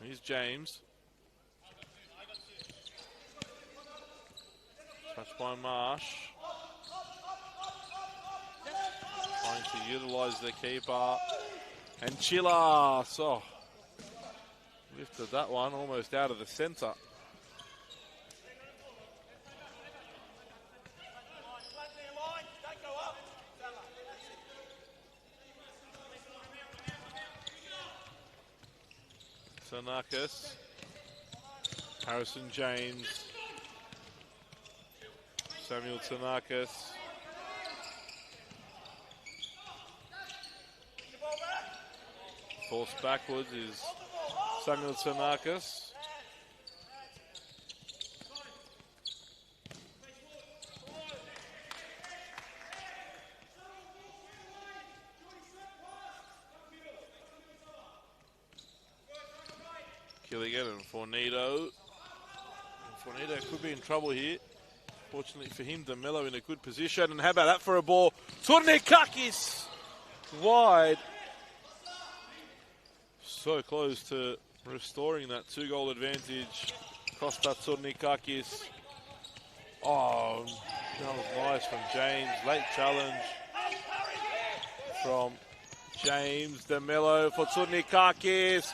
Here's James. Touched by Marsh. Trying to utilise the keeper. And Chilas, lifted that one almost out of the centre. Tsanakis. Harrison James. Samuel Tsanakis. Forced backwards is Samuel Tsanakis. Killigan and Fornito. Fornito could be in trouble here. Fortunately for him, DeMello in a good position. And how about that for a ball? Tsurnikakis wide. So close to restoring that 2-goal advantage. Costa Tsurnikakis. Oh, that was nice from James. Late challenge from James. DeMello for Tsurnikakis.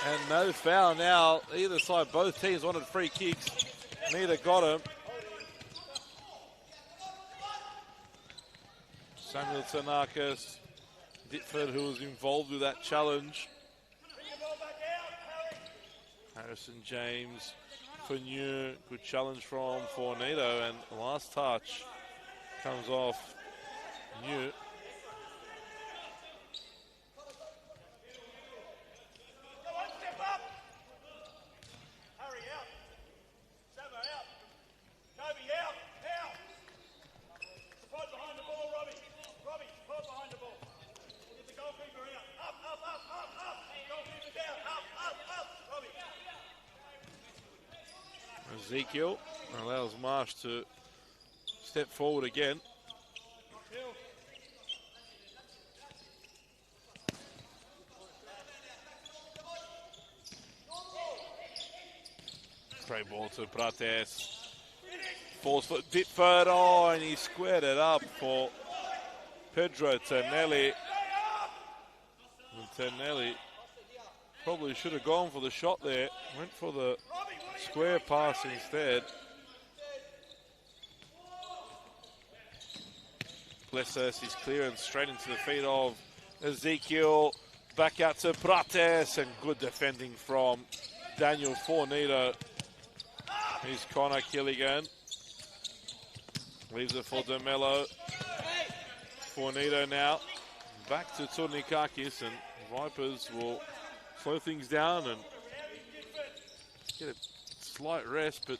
And no foul now. Either side, both teams wanted free kicks. Neither got them. Samuel Tsanakis. Ditford, who was involved with that challenge. Harrison James for New. Good challenge from Fornito. And the last touch comes off New. Ezekiel allows Marsh to step forward again. Great ball to Prates. Falls for Ditford. Oh, and he squared it up for Pedro Ternelli. And Ternelli Probably should have gone for the shot there. Went for the square pass instead. Plessis is clearance straight into the feet of Ezekiel. Back out to Prates, and good defending from Daniel Fornito. Here's Connor Killigan. Leaves it for DeMello. Fornito now. Back to Turnikakis, and Vipers will slow things down and get a slight rest, but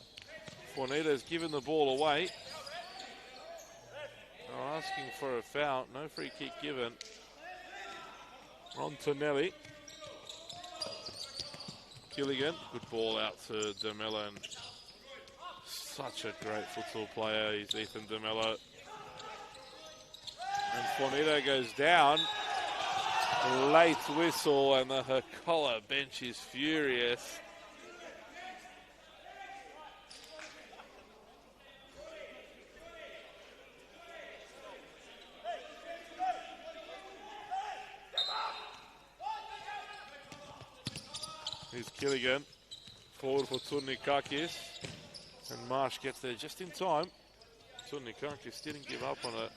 Fornito's given the ball away. They're asking for a foul. No free kick given. On Tonelli. Gilligan, good ball out to DeMello, and such a great futsal player. He's Ethan DeMello. And Fornito goes down. Late whistle, and the Hakoah bench is furious. Here's Killigan, forward for Turnikakis, and Marsh gets there just in time. Turnikakis didn't give up on it.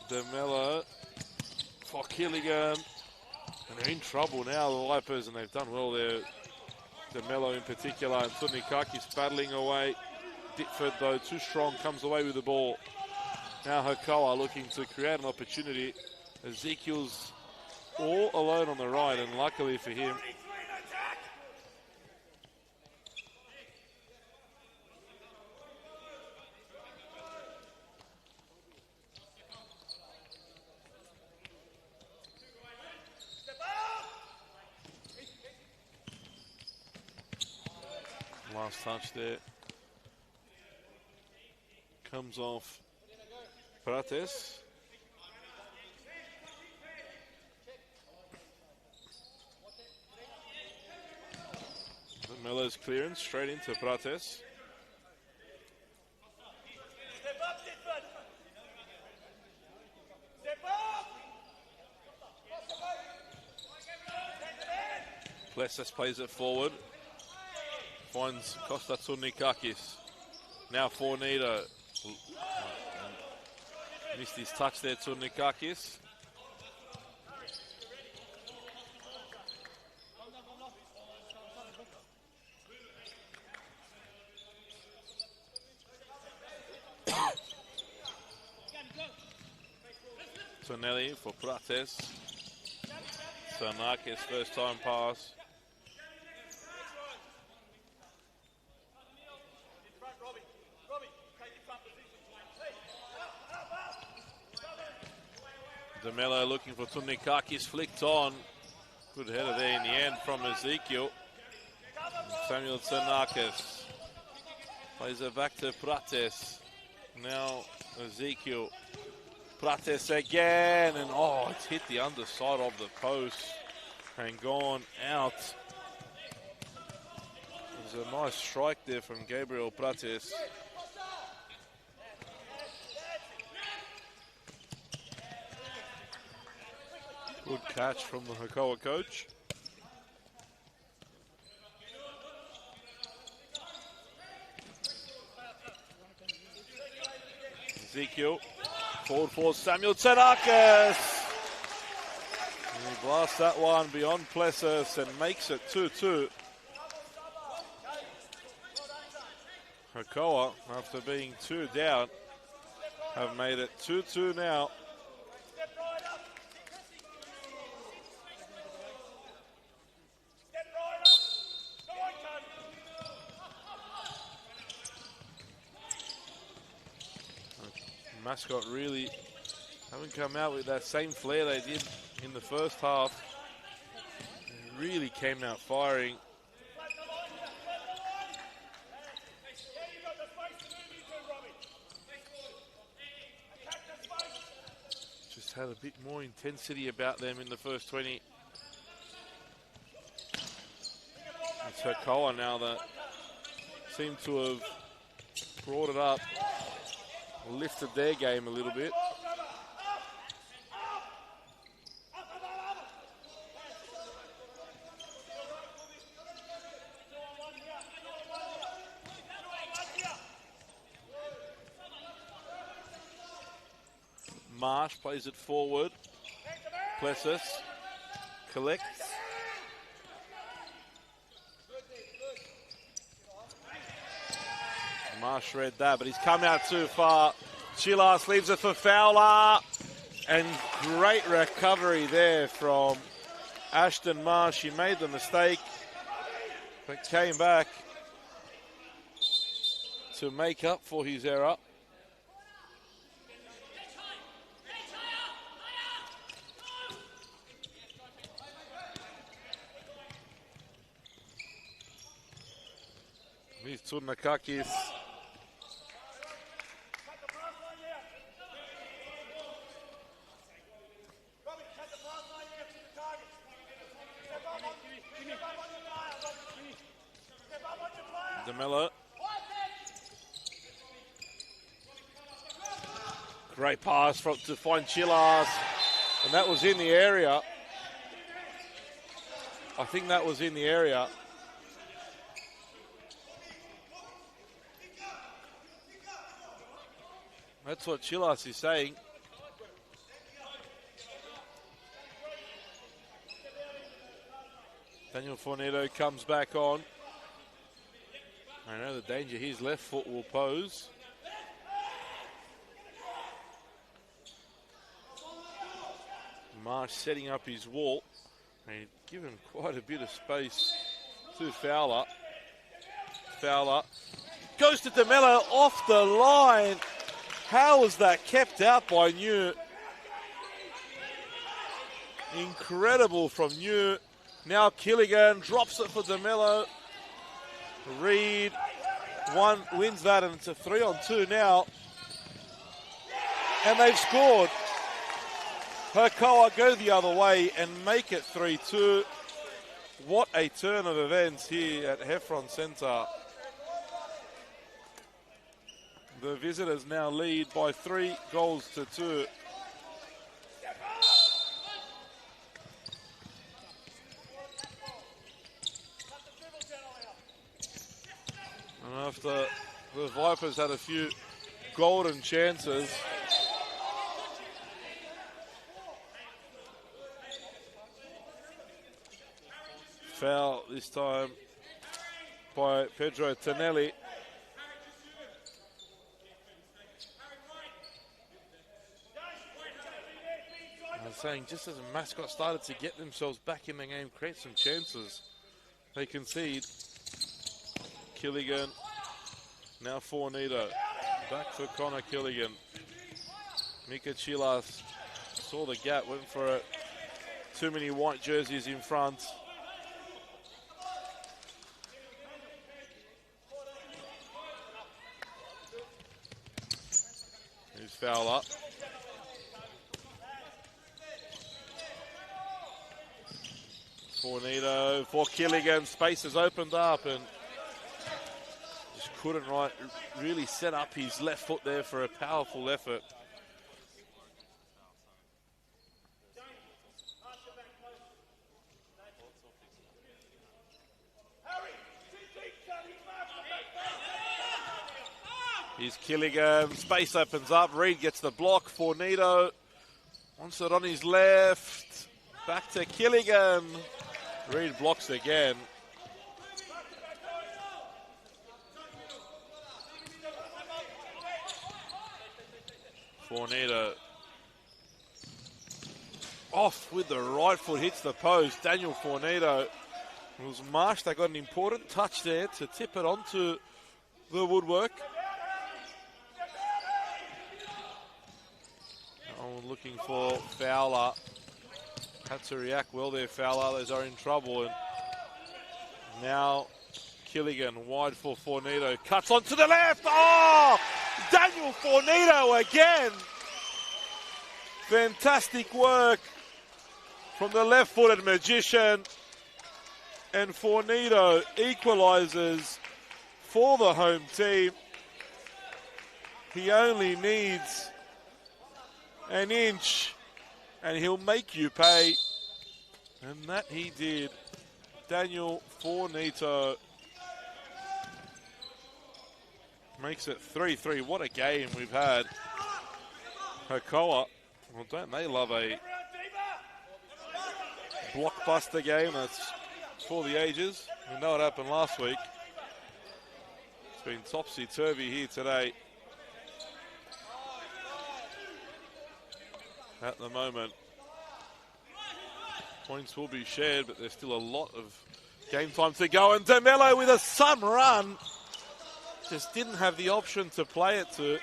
DeMello for Killigan, and they're in trouble now, the Vipers, and they've done well there. DeMello in particular, and Turnikakis battling away. Ditford, though, too strong, comes away with the ball. Now Hakoah looking to create an opportunity. Ezekiel's all alone on the right, and luckily for him, last touch there comes off Prates. Miller's clearance straight into Prates. Plessis plays it forward. Finds Costa Turnikakis. Now Fornito. Missed his touch there, Turnikakis. Tonelli for Prates. Sarnakis, first time pass. DeMello looking for Turnikakis, flicked on. Good header there in the end from Ezekiel. Samuel Sarnakis plays it back to Prates. Now Ezekiel. Prates again, and oh, it's hit the underside of the post and gone out. There's a nice strike there from Gabriel Prates. Good catch from the Hakoah coach. Ezekiel. Forward for Samuel Tsanakis. And he blasts that one beyond Plessis and makes it 2-2. Hakoah, after being 2 down, have made it 2-2 now. Mascot really haven't come out with that same flair they did in the first half. They really came out firing. Just had a bit more intensity about them in the first 20. It's Hakoah now that seem to have brought it up. Lifted their game a little bit. Marsh plays it forward. Plessis collects. Marsh read that, but he's come out too far. Chilas leaves it for Fowler. And great recovery there from Ashton Marsh. He made the mistake, but came back to make up for his error. Here's Turnakakis. DeMello. Great pass to find Chilas. And that was in the area. I think that was in the area. That's what Chilas is saying. Daniel Fornito comes back on. I know the danger his left foot will pose. Marsh setting up his wall. And given quite a bit of space to Fowler. Fowler goes to DeMello off the line. How was that kept out by New? Incredible from New. Now Killigan drops it for DeMello. Reed wins that, and it's a 3-on-2 now. And they've scored. Hakoah go the other way and make it 3-2. What a turn of events here at Heffron Centre. The visitors now lead by 3-2. And after the Vipers had a few golden chances, foul this time by Pedro Tonelli. I was saying, just as a Mascot started to get themselves back in the game, create some chances, they concede. Killigan, now Fornito, back for Connor Killigan. Mika Chilas saw the gap, went for it. Too many white jerseys in front. Here's Fowler. Fornito for Killigan, space has opened up and just couldn't really set up his left foot there for a powerful effort. Here's Killigan, space opens up, Reed gets the block, Fornito wants it on his left, back to Killigan. Reed blocks again. Fornito off with the right foot, hits the post. Daniel Fornito. It was Marsh that got an important touch there to tip it onto the woodwork. Oh, looking for Fowler. Had to react well there, Fowler. Others are in trouble. And now Killigan wide for Fornito. Cuts onto the left. Oh! Daniel Fornito again. Fantastic work from the left-footed magician. And Fornito equalises for the home team. He only needs an inch and he'll make you pay. And that he did. Daniel Fornito makes it 3-3. What a game we've had. Hakoah Well, don't they love a blockbuster game that's for the ages? We know what happened last week. It's been topsy-turvy here today. At the moment, points will be shared, but there's still a lot of game time to go. And DeMello with a sun run. Just didn't have the option to play it to.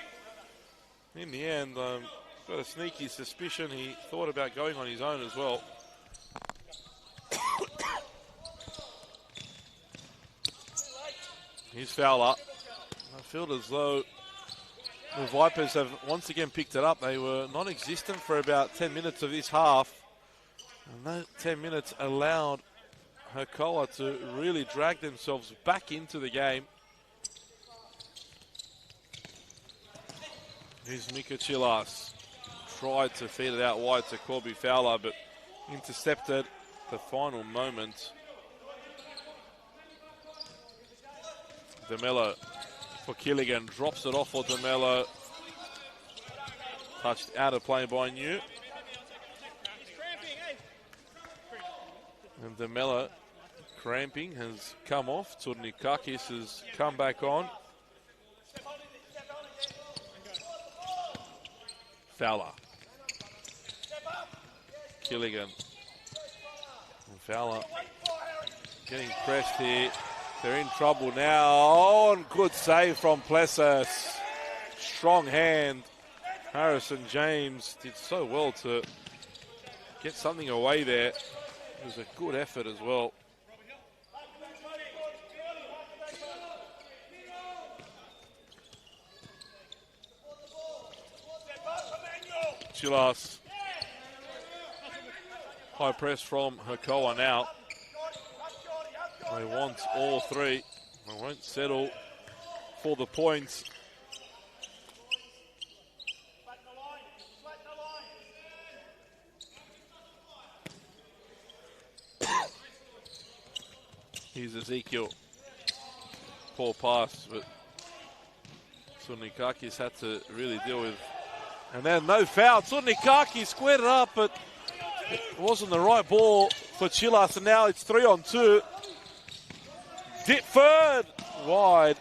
In the end, got a sneaky suspicion he thought about going on his own as well. Here's Fowler. I feel as though the Vipers have once again picked it up. They were non-existent for about 10 minutes of this half. And those 10 minutes allowed Hakoah to really drag themselves back into the game. Here's Mika Chilas. Tried to feed it out wide to Corby Fowler, but intercepted the final moment. DeMello for Killigan. Drops it off for DeMello. Touched out of play by New. And DeMello, cramping, has come off. Tudnikakis has come back on. Fowler. Killigan. And Fowler getting pressed here. They're in trouble now. Oh, and good save from Plessis. Strong hand. Harrison James did so well to get something away there. It was a good effort as well. Chilas. High press from Hakoah now. They want all three. They won't settle for the points. Here's Ezekiel. Poor pass, but Tsurnikakis had to really deal with. And then no foul. Tsurnikakis squared it up, but it wasn't the right ball for Chilas. And now it's 3-on-2. Ditford wide.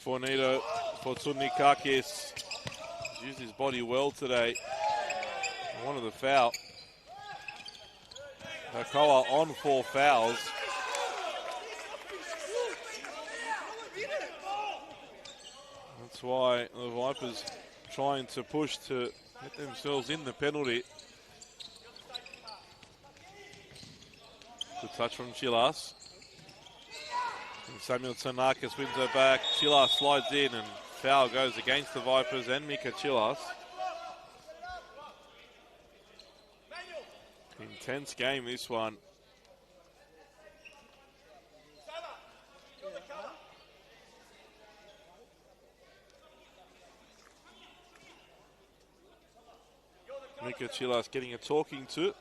Fornito for Tsurnikakis. Used his body well today. One of the foul. Hakoah on 4 fouls. That's why the Vipers trying to push to get themselves in the penalty. Good touch from Chilas. And Samuel Tsanakis wins her back. Chilas slides in and foul goes against the Vipers and Mika Chilas. Intense game, this one. Mika Chilas getting a talking to.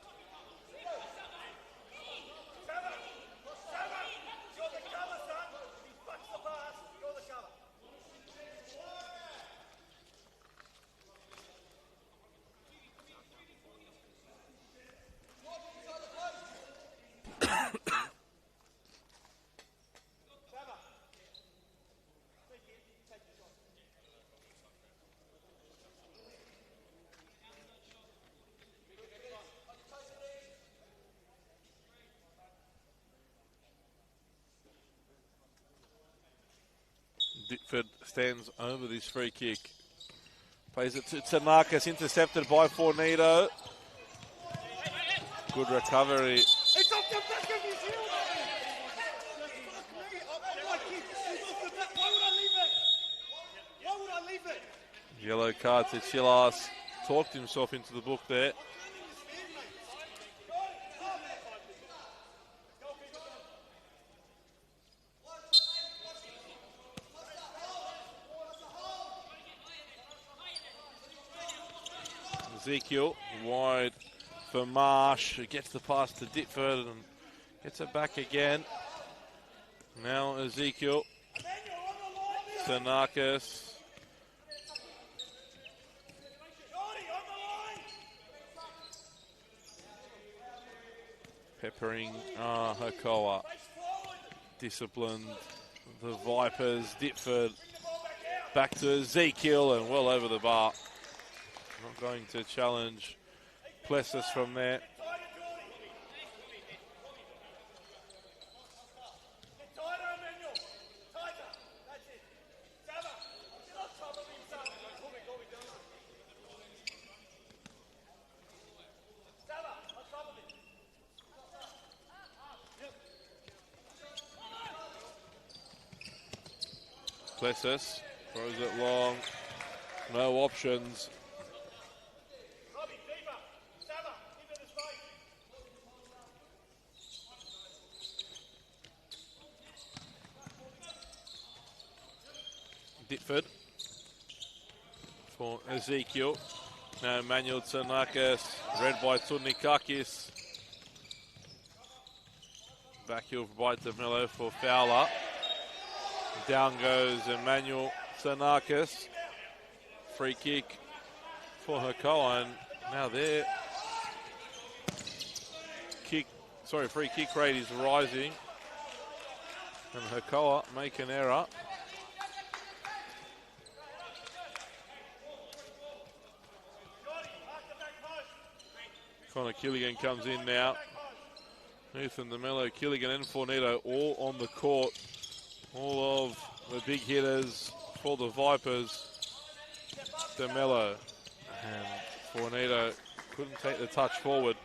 Ditford stands over this free kick. Plays it to Tanakas, intercepted by Fornito. Good recovery. It's off the back of his heel. Why would I leave it? Yellow card to Chilas. Talked himself into the book there. Ezekiel wide for Marsh, who gets the pass to Ditford and gets it back again. Now Ezekiel. Tanakis. Peppering Hakoah. Disciplined. The Vipers. Ditford. Back to Ezekiel and well over the bar. Not going to challenge Plessis from there. Plessis throws it long. No options. Ditford for Ezekiel. Now Manuel Tsanakis, read by Tsunikakis. Back heel by DeMello for Fowler. Down goes Emmanuel Tsanakis. Free kick for Hakoah, and now there. Free kick rate is rising. And Hakoah make an error. Connor Killigan comes in now. Nathan DeMello, Killigan and Fornito all on the court. All of the big hitters for the Vipers. DeMello and Fornito couldn't take the touch forward.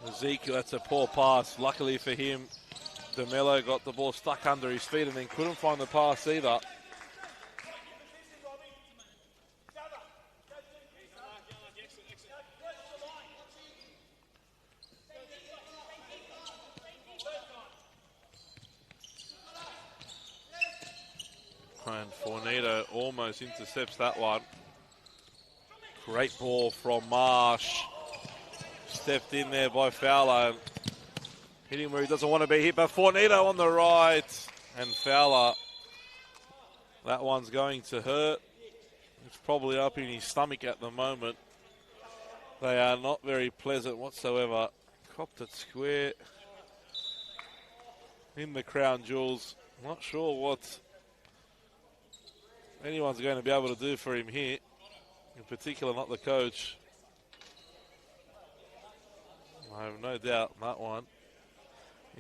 Ezekiel, that's a poor pass. Luckily for him, DeMello got the ball stuck under his feet and then couldn't find the pass either. And Fornito almost intercepts that one. Great ball from Marsh. Stepped in there by Fowler. Hit him where he doesn't want to be hit, but Fornito on the right. And Fowler, that one's going to hurt. It's probably up in his stomach at the moment. They are not very pleasant whatsoever. Copped it square in the crown jewels. Not sure what anyone's going to be able to do for him here. In particular, not the coach. I have no doubt that one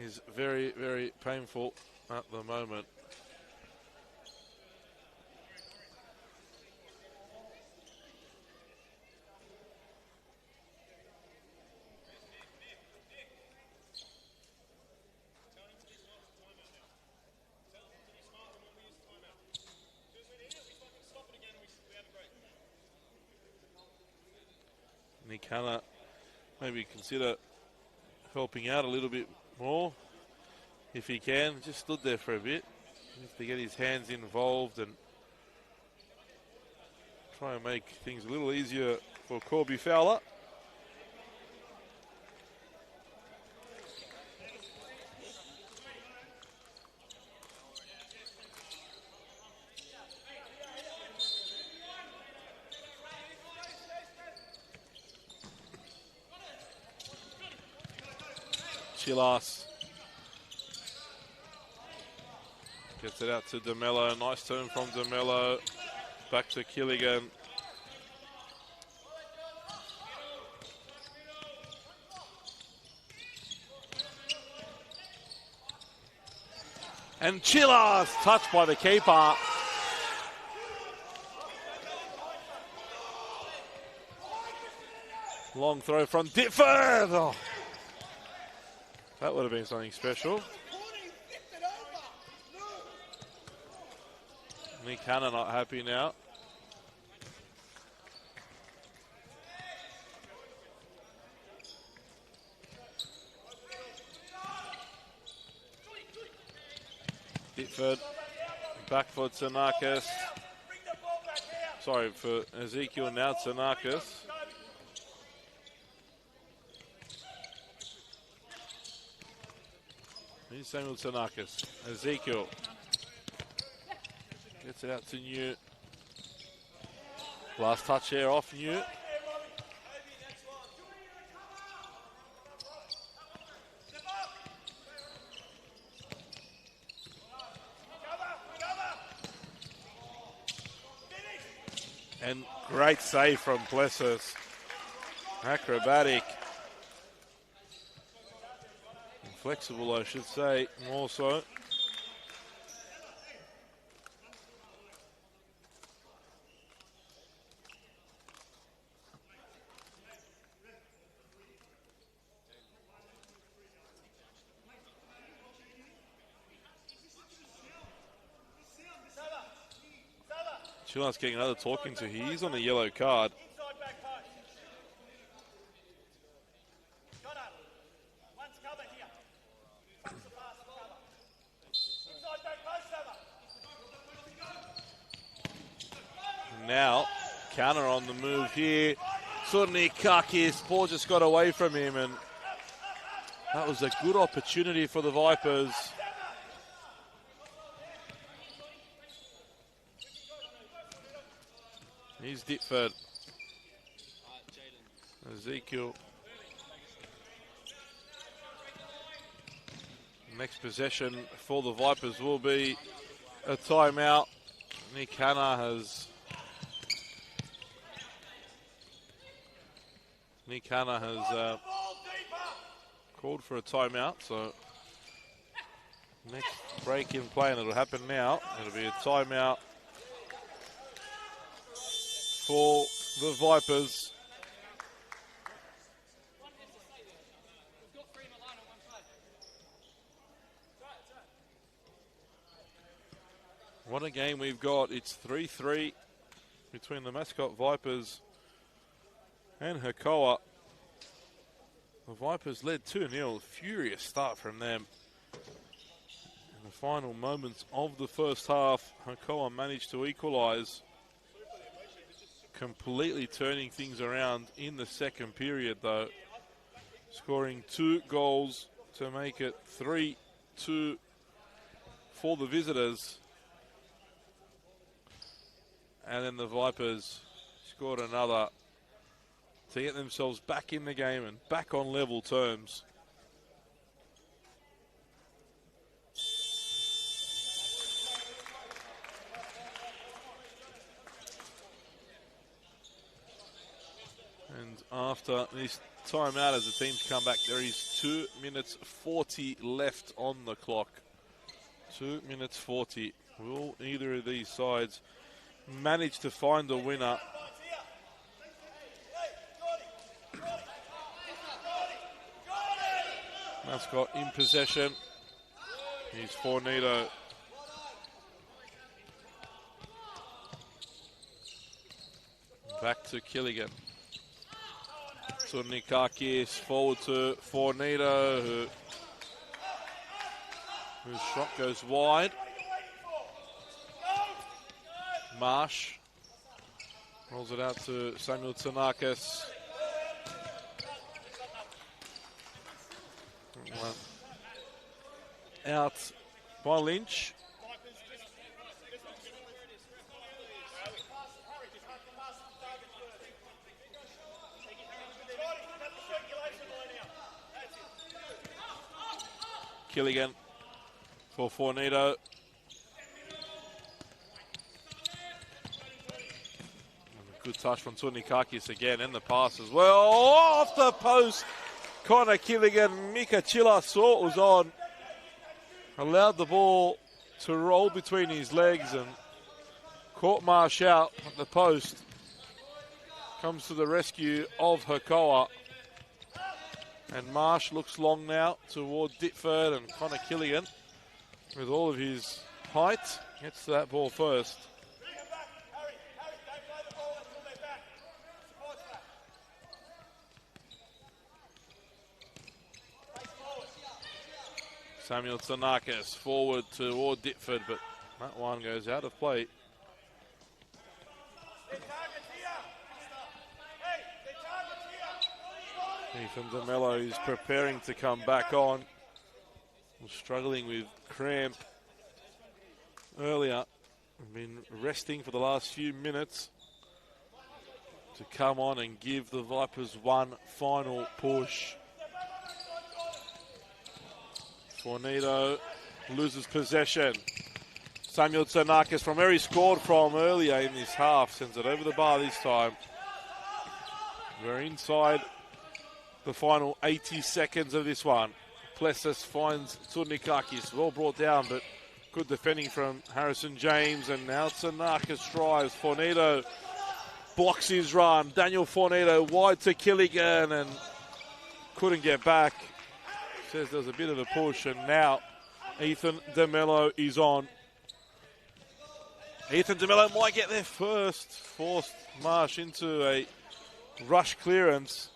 is very, very painful at the moment. Nick maybe consider helping out a little bit more if he can. Just stood there for a bit. Needs to get his hands involved and try and make things a little easier for Corby Fowler. Chilas gets it out to DeMello. Nice turn from DeMello. Back to Killigan. And Chilas touched by the keeper. Long throw from Ditford. Oh. That would have been something special. Nick Hanna not happy now. Ditford. Back for Tsanakis. Sorry, for Ezekiel, now Tsanakis. Here's Samuel Tsanakis. Ezekiel gets it out to New. Last touch here off New. And great save from Plessis. Acrobatic. Flexible, I should say, more so. Chillar's getting another talking to. He's on a yellow card. Now, counter on the move here. Tsunikakis, ball just got away from him, and that was a good opportunity for the Vipers. Here's Ditford. Ezekiel. Next possession for the Vipers will be a timeout. Nick Hanna has called for a timeout, so next break in play, and it'll happen now. It'll be a timeout for the Vipers. What a game we've got. It's 3-3 between the Mascot Vipers and Hakoah. The Vipers led 2-0. Furious start from them. In the final moments of the first half, Hakoah managed to equalise, completely turning things around in the second period, though, scoring 2 goals to make it 3-2 for the visitors. And then the Vipers scored another to get themselves back in the game and back on level terms. And after this timeout, as the teams come back, there is 2 minutes 40 left on the clock. 2 minutes 40. Will either of these sides manage to find a winner? Mascot in possession. Here's Fornito. Back to Killigan. So Nikakis forward to Fornito, whose shot goes wide. Marsh rolls it out to Samuel Tsanakis. Out by Lynch. Killigan for Fornito. Good touch from Tsunikakis again, and the pass as well. Off the post, Connor Killigan. Mika Chilla saw it was on. Allowed the ball to roll between his legs and caught Marsh out at the post. Comes to the rescue of Hakoah. And Marsh looks long now toward Ditford, and Connor Killigan, with all of his height, gets to that ball first. Samuel Tsanakis forward toward Ditford, but that one goes out of play. Ethan DeMello is preparing to come back on. Was struggling with cramp earlier. Been resting for the last few minutes to come on and give the Vipers one final push. Fornito loses possession. Samuel Tsanakis, from where he scored from earlier in this half, sends it over the bar this time. We're inside the final 80 seconds of this one. Plessis finds Tsurnikakis, well brought down, but good defending from Harrison James, and now Tsanakis drives. Fornito blocks his run. Daniel Fornito wide to Killigan and couldn't get back. Says there's a bit of a push, and now Ethan DeMello is on. Ethan DeMello might get there first. Forced Marsh into a rush clearance.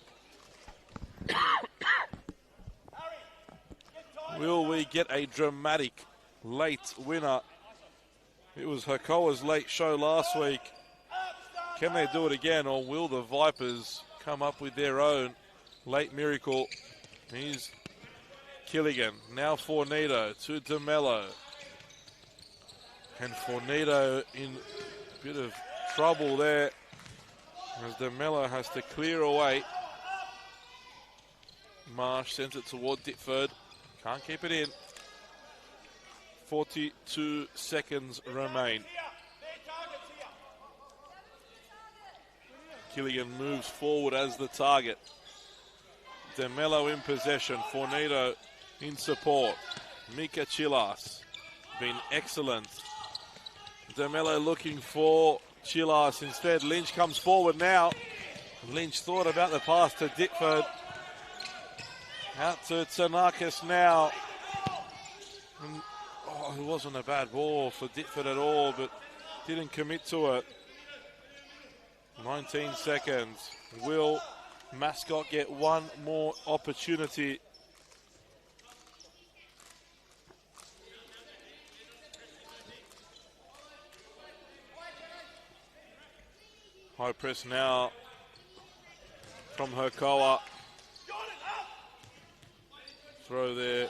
Will we get a dramatic late winner? It was Hakoah's late show last week. Can they do it again, or will the Vipers come up with their own late miracle? Here's Killigan, now Fornito to DeMello. And Fornito in a bit of trouble there as DeMello has to clear away. Marsh sends it toward Ditford. Can't keep it in. 42 seconds remain. Killigan moves forward as the target. DeMello in possession. Fornito in support. Mika Chilas been excellent. DeMello looking for Chilas. Instead, Lynch comes forward now. Lynch thought about the pass to Ditford. Out to Tsanakis now. And, it wasn't a bad ball for Ditford at all, but didn't commit to it. 19 seconds. Will Mascot get one more opportunity? High press now from Hakoah. Throw there,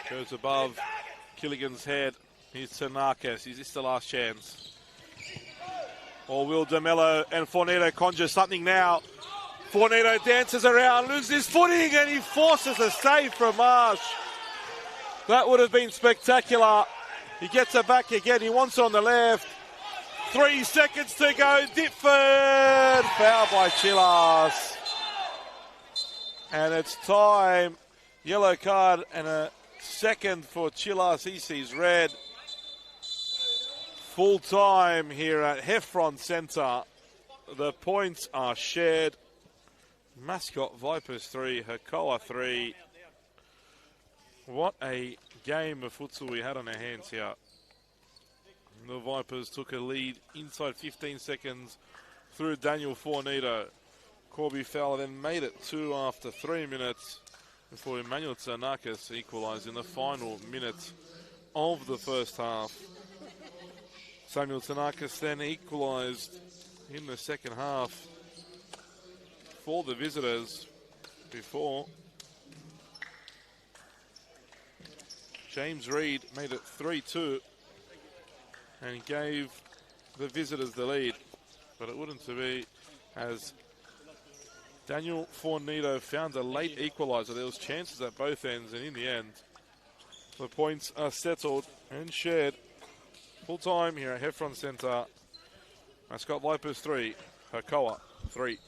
goes above Killigan's head. Here's Tsanakis. Is this the last chance? Or will DeMello and Fornito conjure something now? Fornito dances around, loses his footing, and he forces a save from Marsh. That would have been spectacular. He gets it back again. He wants it on the left. 3 seconds to go. Ditford. Foul by Chilas. And it's time. Yellow card and a second for Chilas. He sees red. Full time here at Heffron Centre. The points are shared. Mascot Vipers 3, Hakoah 3. What a game of futsal we had on our hands here. The Vipers took a lead inside 15 seconds through Daniel Fornito. Corby Fowler then made it 2 after 3 minutes before Emmanuel Tsanakis equalised in the final minute of the first half. Samuel Tsanakis then equalised in the second half for the visitors before James Reed made it 3-2 and gave the visitors the lead. But it wouldn't be, as Daniel Fornito found a late equaliser. There was chances at both ends, and in the end, the points are settled and shared. Full time here at Heffron Centre. Mascot Vipers 3, Hakoah 3.